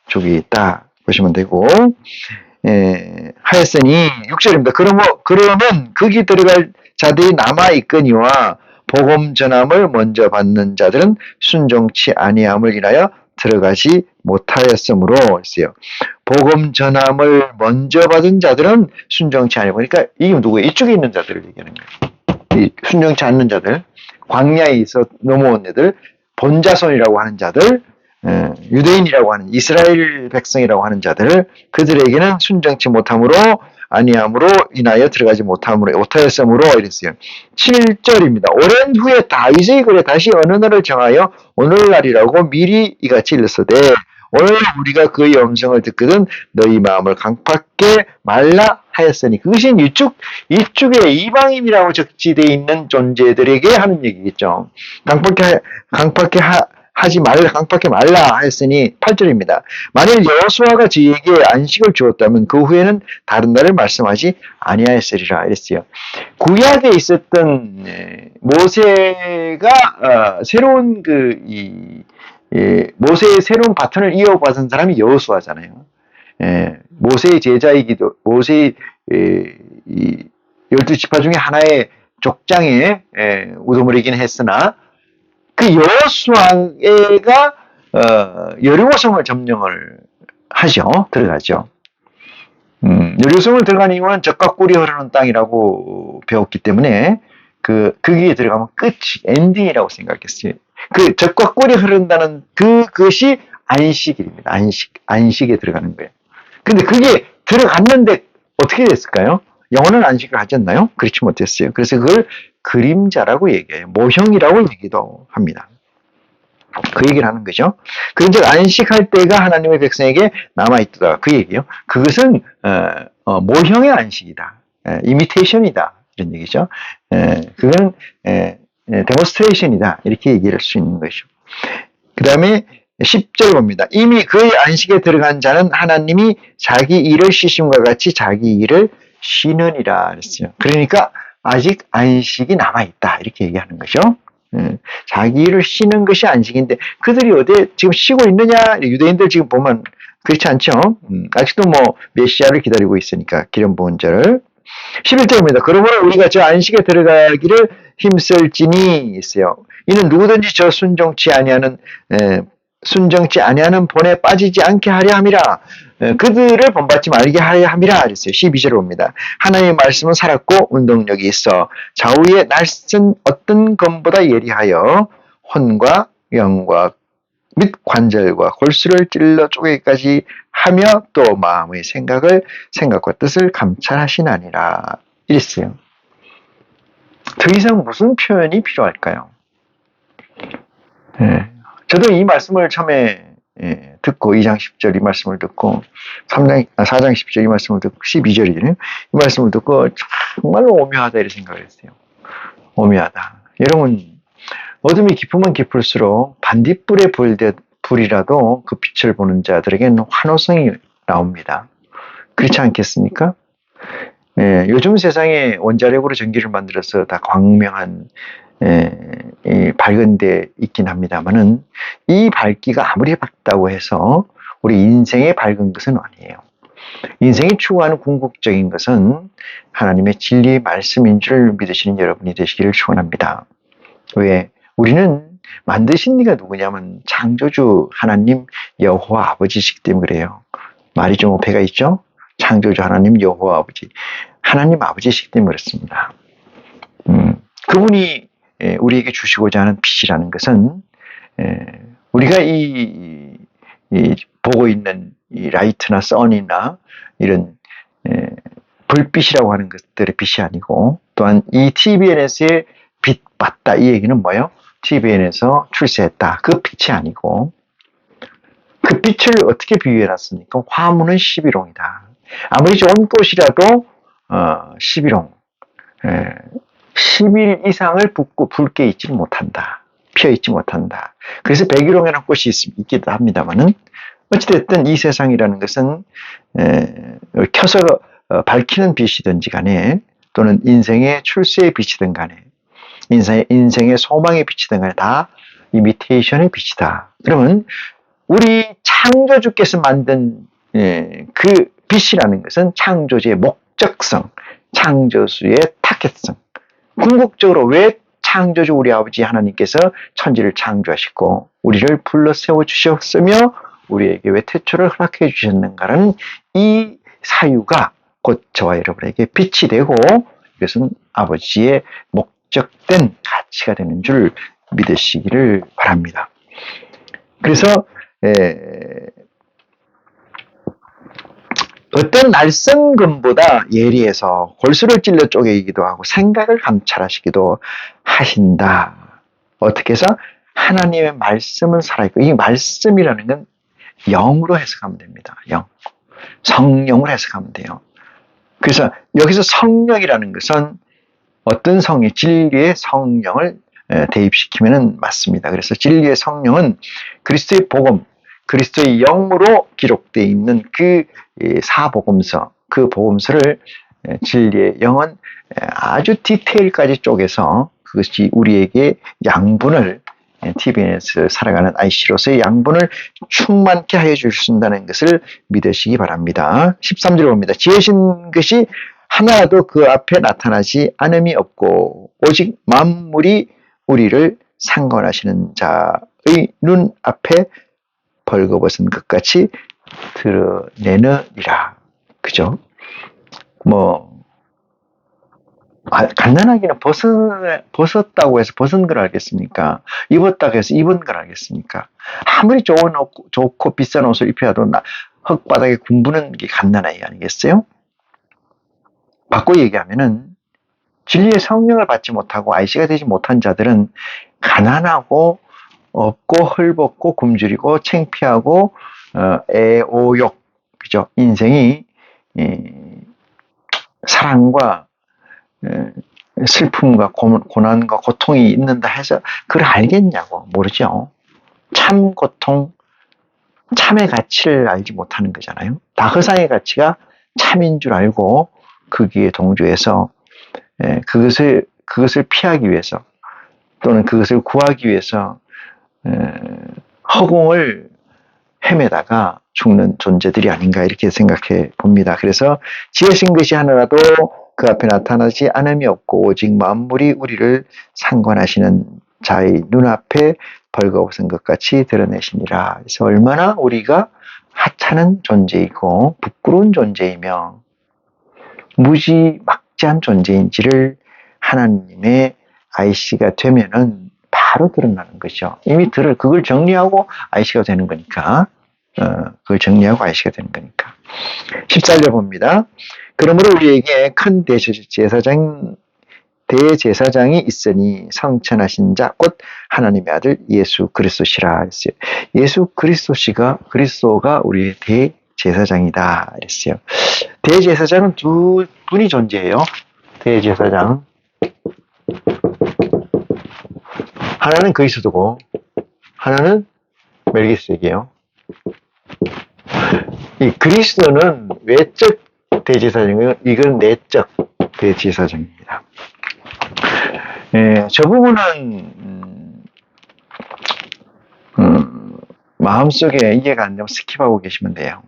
저기 있다 보시면 되고, 하였으니 6절입니다. 그러면 거기 들어갈 자들이 남아 있거니와 복음 전함을 먼저 받는 자들은 순종치 아니함을 인하여 들어가지 못하였으므로 했어요. 복음 전함을 먼저 받은 자들은 순종치 아니하고, 그러니까 이게 누구예요? 이쪽에 있는 자들을 얘기하는 거예요. 이 순종치 않는 자들, 광야에 있어 넘어온 애들, 본자손이라고 하는 자들, 유대인이라고 하는 이스라엘 백성이라고 하는 자들, 그들에게는 순종치 못함으로 아니함으로 인하여 들어가지 못하였으므로 이랬어요. 7절입니다. 오랜 후에 다윗의 글에 다시 어느 날을 정하여 오늘날이라고 미리 이같이 일렀으되 오늘 우리가 그의 음성을 듣거든 너희 마음을 강팍게 말라 하였으니, 그것이 이쪽에 이방인이라고 적지되어 있는 존재들에게 하는 얘기겠죠. 강팍게 말라 하였으니 8절입니다. 만일 여호수아가 저희에게 안식을 주었다면 그 후에는 다른 날을 말씀하지 아니하였으리라 이랬어요. 구약에 있었던 모세가 새로운 모세의 새로운 바톤을 이어받은 사람이 여호수아잖아요. 모세의 제자이기도, 모세의 12지파 중에 하나의 족장에 우두머리긴 했으나 그 여호수아가 여리고성을 점령을 하죠. 들어가죠. 여리고성을 들어간 이유는 젖과 꿀이 흐르는 땅이라고 배웠기 때문에 거기에 들어가면 끝이 엔딩이라고 생각했어요. 그 젖과 꿀이 흐른다는 그것이 안식일입니다. 안식에 들어가는 거예요. 근데 그게 들어갔는데 어떻게 됐을까요? 영원한 안식을 하셨나요? 그렇지 못했어요. 그래서 그걸 그림자라고 얘기해요. 모형이라고 얘기도 합니다. 그 얘기를 하는 거죠. 그런즉 안식할 때가 하나님의 백성에게 남아있다. 그 얘기요. 그것은 모형의 안식이다. 이미테이션이다. 이런 얘기죠. 그건 데모스트레이션이다. 이렇게 얘기를 할 수 있는 것이죠. 그 다음에 10절 봅니다. 이미 그의 안식에 들어간 자는 하나님이 자기 일을 쉬심과 같이 자기 일을 쉬느니라 그랬어요. 그러니까 아직 안식이 남아있다. 이렇게 얘기하는 거죠. 자기 일을 쉬는 것이 안식인데 그들이 어디에 지금 쉬고 있느냐? 유대인들 지금 보면 그렇지 않죠? 아직도 메시아를 기다리고 있으니까 기름 부은 자를. 11절입니다. 그러므로 우리가 저 안식에 들어가기를 힘쓸지니 있어요. 이는 누구든지 저 순종치 아니하는 본에 빠지지 않게 하려 함이라. 그들을 본받지 말게 하려 함이라 그랬어요. 12절을 봅니다. 하나님의 말씀은 살았고 운동력이 있어 좌우에 날쌘 어떤 검보다 예리하여 혼과 영과 및 관절과 골수를 찔러 쪼개기까지 하며 또 마음의 생각과 뜻을 감찰하시나니라 이랬어요. 더 이상 무슨 표현이 필요할까요? 저도 이 말씀을 처음에 듣고 2장 10절 이 말씀을 듣고 4장 10절 이 말씀을 듣고 12절이잖아요. 이 말씀을 듣고 정말로 오묘하다 이렇게 생각을 했어요. 오묘하다. 여러분, 어둠이 깊으면 깊을수록 반딧불의 불이라도 그 빛을 보는 자들에게는 환호성이 나옵니다. 그렇지 않겠습니까? 요즘 세상에 원자력으로 전기를 만들어서 다 광명한 밝은 데 있긴 합니다만은 이 밝기가 아무리 밝다고 해서 우리 인생에 밝은 것은 아니에요. 인생이 추구하는 궁극적인 것은 하나님의 진리의 말씀인 줄 믿으시는 여러분이 되시기를 축원합니다. 왜? 우리는 만드신 이가 누구냐면 창조주 하나님 여호와 아버지시기 때문에 그래요. 말이 좀 오해가 있죠? 창조주 하나님 여호와 아버지, 하나님 아버지시기 때문에 그렇습니다. 그분이 우리에게 주시고자 하는 빛이라는 것은 우리가 이 보고 있는 이 라이트나 선이나 이런 불빛이라고 하는 것들의 빛이 아니고, 또한 이 TVN에서의 빛 봤다 이 얘기는 뭐예요? TVN에서 출세했다 그 빛이 아니고, 그 빛을 어떻게 비유해놨습니까? 화무는 11홍이다. 아무리 좋은 꽃이라도 11홍 10일 이상을 붉게 있지 못한다. 피어 있지 못한다. 그래서 백일홍이라는 꽃이 있기도 합니다만은 어찌됐든 이 세상이라는 것은 켜서 밝히는 빛이든지 간에 또는 인생의 출세의 빛이든 간에 인생의 소망의 빛이든 간에 다 이미테이션의 빛이다. 그러면 우리 창조주께서 만든 그 빛이라는 것은 창조주의 목적성, 창조주의 타겟성. 궁극적으로 왜 창조주 우리 아버지 하나님께서 천지를 창조하시고 우리를 불러 세워 주셨으며 우리에게 왜 태초를 허락해 주셨는가라는 이 사유가 곧 저와 여러분에게 빛이 되고 이것은 아버지의 목적된 가치가 되는 줄 믿으시기를 바랍니다. 그래서 어떤 날성금보다 예리해서 골수를 찔러 쪼개기도 하고 생각을 감찰하시기도 하신다. 어떻게 해서? 하나님의 말씀을 살아있고, 이 말씀이라는 건 영으로 해석하면 됩니다. 영. 성령으로 해석하면 돼요. 그래서 여기서 성령이라는 것은 어떤 성이 진리의 성령을 대입시키면 맞습니다. 그래서 진리의 성령은 그리스도의 복음, 그리스도의 영으로 기록되어 있는 그 사복음서, 그 복음서를 진리의 영은 아주 디테일까지 쪼개서 그것이 우리에게 양분을 TVN에서 살아가는 IC로서의 양분을 충만케 하여 주신다는 것을 믿으시기 바랍니다. 13절 봅니다. 지으신 것이 하나도 그 앞에 나타나지 않음이 없고 오직 만물이 우리를 상관하시는 자의 눈 앞에 벌거벗은 것 같이 드러내느니라. 그죠? 간단하게는 벗었다고 해서 벗은 걸 알겠습니까? 입었다고 해서 입은 걸 알겠습니까? 아무리 좋고 비싼 옷을 입혀도 흙바닥에 군부는 게 간단하게 아니겠어요? 바꿔 얘기하면은 진리의 성령을 받지 못하고 IC가 되지 못한 자들은 가난하고 없고 헐벗고 굶주리고 창피하고 애오욕, 그죠? 인생이 사랑과 슬픔과 고난과 고통이 있는다 해서 그걸 알겠냐고 모르죠. 참 고통, 참의 가치를 알지 못하는 거잖아요. 다그상의 가치가 참인 줄 알고 거기에 동조해서 그것을 피하기 위해서 또는 그것을 구하기 위해서 허공을 헤매다가 죽는 존재들이 아닌가 이렇게 생각해 봅니다. 그래서 지으신 것이 하나라도 그 앞에 나타나지 않음이 없고 오직 만물이 우리를 상관하시는 자의 눈앞에 벌거벗은 것 같이 드러내시니라. 그래서 얼마나 우리가 하찮은 존재이고 부끄러운 존재이며 무지막지한 존재인지를 하나님의 IC가 되면은 바로 드러나는 것이죠. 이미 그걸 정리하고 IC가 되는 거니까. 그걸 정리하고 IC가 되는 거니까. 14절 봅니다. 그러므로 우리에게 큰 대제사장이 있으니 성천하신 자 곧 하나님의 아들 예수 그리스도시라 했어요. 예수 그리스도가 우리의 대제사장이다 그랬어요. 대제사장은 두 분이 존재해요. 대제사장 하나는 그리스도고 하나는 멜기세덱이에요. 이 그리스도는 외적 대제사장이고 이건 내적 대제사장입니다. 저 부분은 마음속에 이해가 안 되면 스킵하고 계시면 돼요.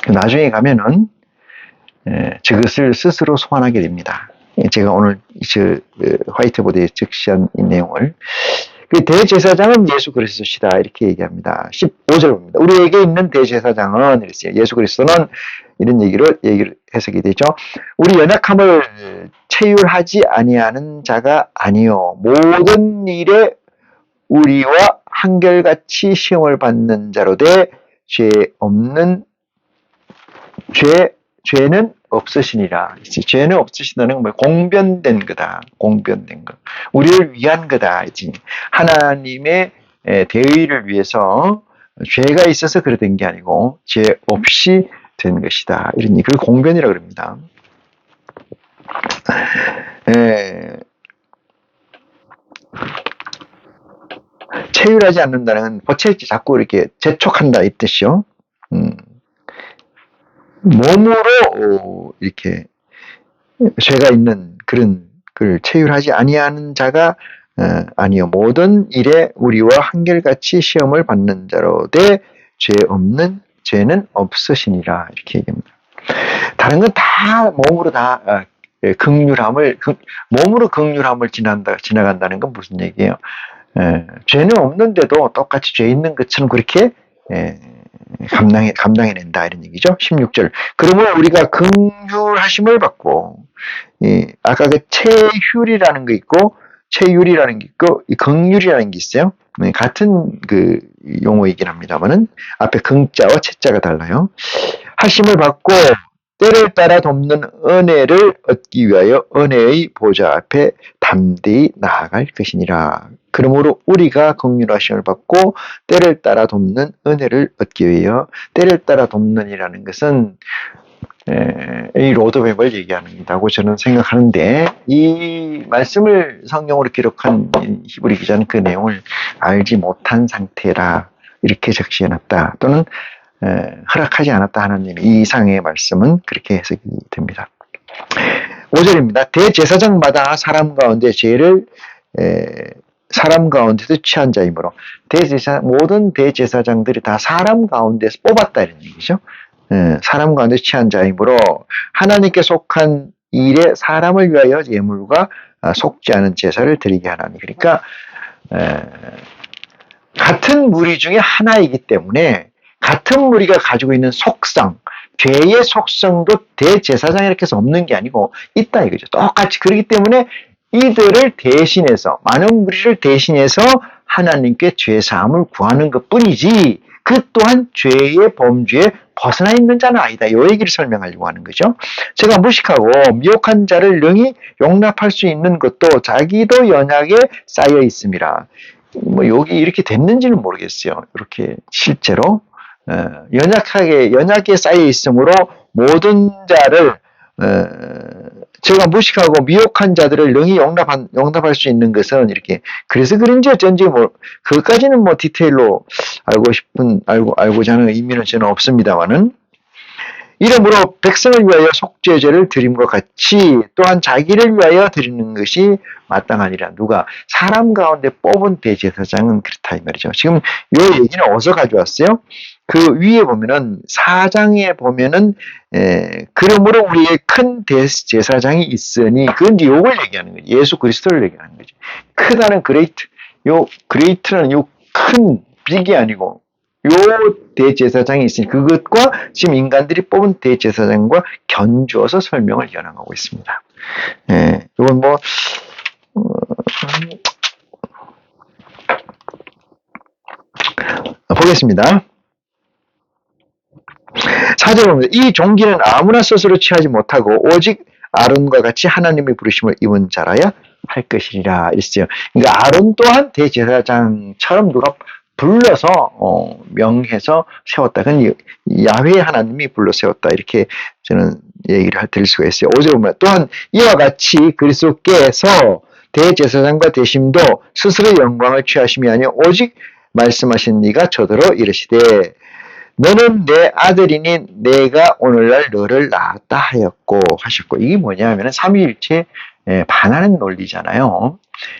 나중에 가면은 저것을 스스로 소환하게 됩니다. 제가 오늘 화이트보드에 적시한 이 내용을 그 대제사장은 예수 그리스도시다 이렇게 얘기합니다. 15절 봅니다. 우리에게 있는 대제사장은 이랬어요. 예수 그리스도는 이런 얘기를 해석이 되죠. 우리 연약함을 체휼하지 아니하는 자가 아니요 모든 일에 우리와 한결같이 시험을 받는 자로 돼 죄는 없으시니라. 죄는 없으시다는 건 공변된 거다. 공변된 것. 우리를 위한 거다. 하나님의 대의를 위해서 죄가 있어서 그래 된 게 아니고 죄 없이 된 것이다. 이런 그걸 공변이라고 그럽니다. 체휼하지 않는다는 건 보채지 자꾸 이렇게 재촉한다 이 뜻이요. 몸으로 이렇게 죄가 있는 그런 그 체휼하지 아니하는 자가 아니요 모든 일에 우리와 한결같이 시험을 받는 자로 돼 죄 없는 죄는 없으시니라 이렇게 얘기합니다. 다른 건 다 몸으로 다 몸으로 긍휼함을 지나간다는 건 무슨 얘기예요? 죄는 없는데도 똑같이 죄 있는 것처럼 그렇게 감당해낸다 이런 얘기죠. 16절. 그러므로 우리가 긍휼하심을 받고 아까 그 체휼이라는 거 있고 체휼이라는 게 있고 긍휼이라는 게 있어요. 같은 그 용어이긴 합니다만은 앞에 긍자와 채자가 달라요. 하심을 받고 때를 따라 돕는 은혜를 얻기 위하여 은혜의 보좌 앞에 담대히 나아갈 것이니라. 그러므로 우리가 긍휼하심을 받고 때를 따라 돕는 은혜를 얻기 위하여 때를 따라 돕는이라는 것은 이 로드맵을 얘기합니다고 저는 생각하는데 이 말씀을 성경으로 기록한 히브리 기자는 그 내용을 알지 못한 상태라 이렇게 적시해놨다 또는 허락하지 않았다 하나님의 이 이상의 말씀은 그렇게 해석이 됩니다. 5절입니다. 대제사장마다 사람 가운데 죄를 사람 가운데서 취한 자이므로 모든 대제사장들이 다 사람 가운데서 뽑았다 이런 얘기죠. 사람 가운데 취한 자이므로 하나님께 속한 일에 사람을 위하여 예물과 속지 않은 제사를 드리게 하나니 그러니까 같은 무리 중에 하나이기 때문에 같은 무리가 가지고 있는 속성, 죄의 속성도 대제사장이 이렇게 해서 없는 게 아니고 있다 이거죠. 똑같이 그렇기 때문에 이들을 대신해서 많은 무리를 대신해서 하나님께 죄사함을 구하는 것뿐이지 그 또한 죄의 범죄에 벗어나 있는 자는 아니다. 이 얘기를 설명하려고 하는 거죠. 제가 무식하고 미혹한 자를 능히 용납할 수 있는 것도 자기도 연약에 쌓여 있습니다. 뭐 여기 이렇게 됐는지는 모르겠어요. 이렇게 실제로 연약하게 쌓여 있으므로 모든 자를 제가 무식하고 미혹한 자들을 능히 용납할 수 있는 것은 이렇게 그래서 그런지 어쩐지 뭐 그것까지는 뭐 디테일로 알고자 하는 의미는 저는 없습니다만은 이러므로 백성을 위하여 속죄제를 드림과 같이 또한 자기를 위하여 드리는 것이 마땅하니라. 누가 사람 가운데 뽑은 대제사장은 그렇다 이 말이죠. 지금 이 얘기는 어디서 가져왔어요? 그 위에 보면은 4장에 보면은 그러므로 우리의 큰 대제사장이 있으니 그건 이제 요걸 얘기하는 거죠. 예수 그리스도를 얘기하는 거죠. 크다는 그레이트, 요 그레이트는 요 큰 빅이 아니고 요 대제사장이 있으니 그것과 지금 인간들이 뽑은 대제사장과 견주어서 설명을 이어나가고 있습니다. 이건 뭐 보겠습니다. 4절 보면 이 종기는 아무나 스스로 취하지 못하고 오직 아론과 같이 하나님의 부르심을 입은 자라야 할 것이리라 이랬어요. 그러니까 아론 또한 대제사장처럼 누가 불러서 명해서 세웠다. 그건 야훼 하나님이 불러 세웠다. 이렇게 저는 얘기를 드릴 수가 있어요. 5절 보면 또한 이와 같이 그리스도께서 대제사장과 되심도 스스로 영광을 취하심이 아니요 오직 말씀하신 네가 저더러 이르시되 너는 내 아들이니 내가 오늘날 너를 낳았다 하였고 하셨고 이게 뭐냐면 삼위일체 반하는 논리잖아요.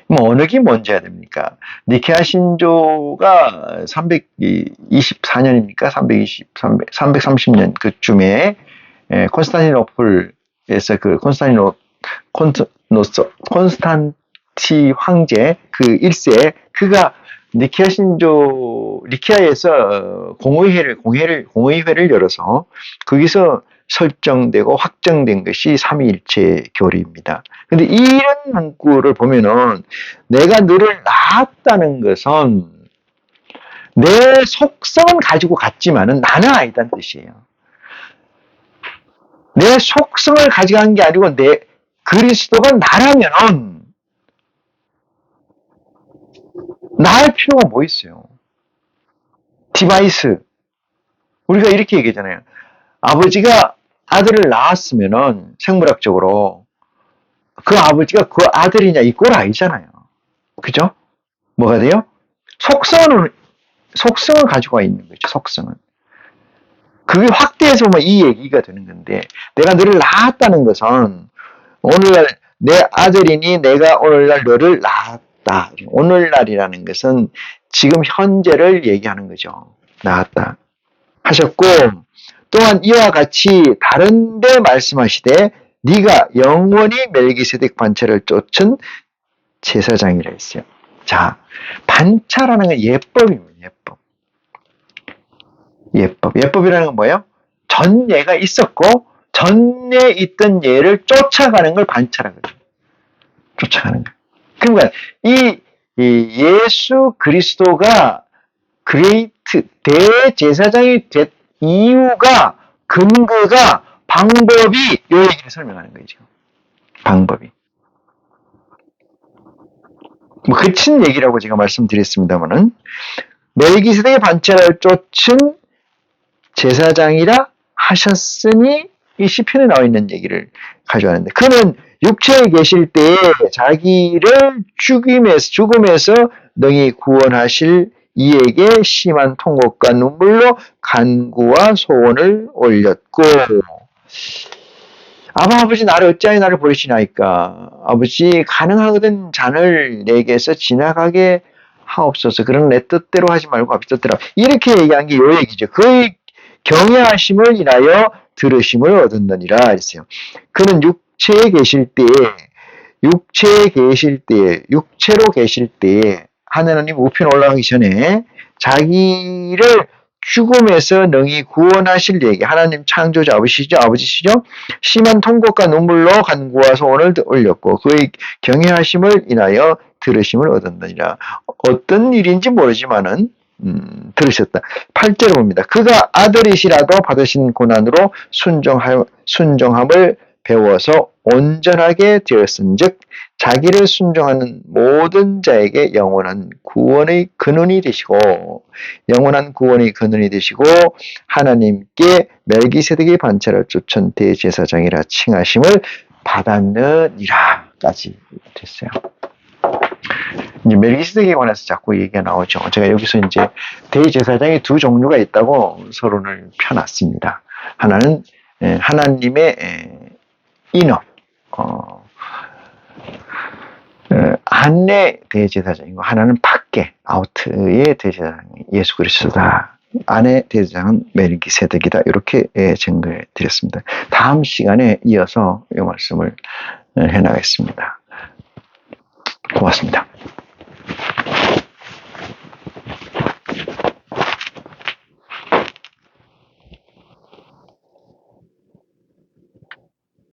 뭐 어느 게 먼저야 됩니까? 니케아 신조가 324년입니까? 330년 그쯤에 콘스탄티노플에서 그 콘스탄티 황제 그 1세 그가 니케아에서 공의회를 열어서 거기서 설정되고 확정된 것이 삼위일체 교리입니다. 근데 이런 문구를 보면은 내가 너를 낳았다는 것은 내 속성은 가지고 갔지만은 나는 아니다는 뜻이에요. 내 속성을 가져간 게 아니고 내 그리스도가 나라면은 낳을 필요가 뭐 있어요? 디바이스. 우리가 이렇게 얘기하잖아요. 아버지가 아들을 낳았으면은 생물학적으로 그 아버지가 그 아들이냐 이 꼴 아니잖아요. 그죠? 뭐가 돼요? 속성을 가지고 있는 거죠. 속성은. 그게 확대해서 보면 이 얘기가 되는 건데, 내가 너를 낳았다는 것은 오늘날 내 아들이니 내가 오늘날 너를 낳았다. 오늘날이라는 것은 지금 현재를 얘기하는 거죠. 낳았다 하셨고, 또한 이와 같이 다른데 말씀하시되 네가 영원히 멜기세덱 반차를 쫓은 제사장이라 했어요. 자, 반차라는 건 예법입니다. 예법이라는 건 뭐예요? 전 예가 있었고 전에 있던 예를 쫓아가는 걸 반차라고 해요. 쫓아가는 거. 그러니까 이 예수 그리스도가 대제사장이 된 이유가, 근거가, 방법이 이 얘기를 설명하는 거예요. 지금. 방법이. 뭐 그친 얘기라고 제가 말씀드렸습니다만은, 멜기세덱의 반차를 쫓은 제사장이라 하셨으니 이 시편에 나와 있는 얘기를 가져왔는데, 그는 육체에 계실 때에 자기를 죽음에서 능히 구원하실 이에게 심한 통곡과 눈물로 간구와 소원을 올렸고, 아버지 나를 어찌하여 나를 버리시나이까. 아버지 가능하거든 잔을 내게서 지나가게 하옵소서. 그러나 내 뜻대로 하지 말고 아버지 뜻대로. 이렇게 얘기한 게 요 얘기죠. 그의 경외하심을 인하여 들으심을 얻었느니라 했어요. 그는 육체로 계실 때에 하나님 우편 올라가기 전에 자기를 죽음에서 능히 구원하실 얘기, 하나님 창조자 아버지시죠? 심한 통곡과 눈물로 간구와 소원을 올렸고 그의 경외하심을 인하여 들으심을 얻었느니라. 어떤 일인지 모르지만은 들으셨다. 8절을 봅니다. 그가 아들이시라도 받으신 고난으로 순종함을 배워서 온전하게 되었은즉 자기를 순종하는 모든 자에게 영원한 구원의 근원이 되시고 하나님께 멜기세덱의 반차를 쫓은 대제사장이라 칭하심을 받았느니라까지 됐어요. 이제 멜기세덱에 관해서 자꾸 얘기가 나오죠. 제가 여기서 이제 대제사장이 두 종류가 있다고 서론을 펴놨습니다. 하나는 하나님의 인업, 안내 대제사장이고, 하나는 밖에 아우트의 대제사장 예수 그리스도다. 안의 대제사장은 멜기세덱이다. 이렇게 증거해 드렸습니다. 다음 시간에 이어서 이 말씀을 해나가겠습니다. 고맙습니다.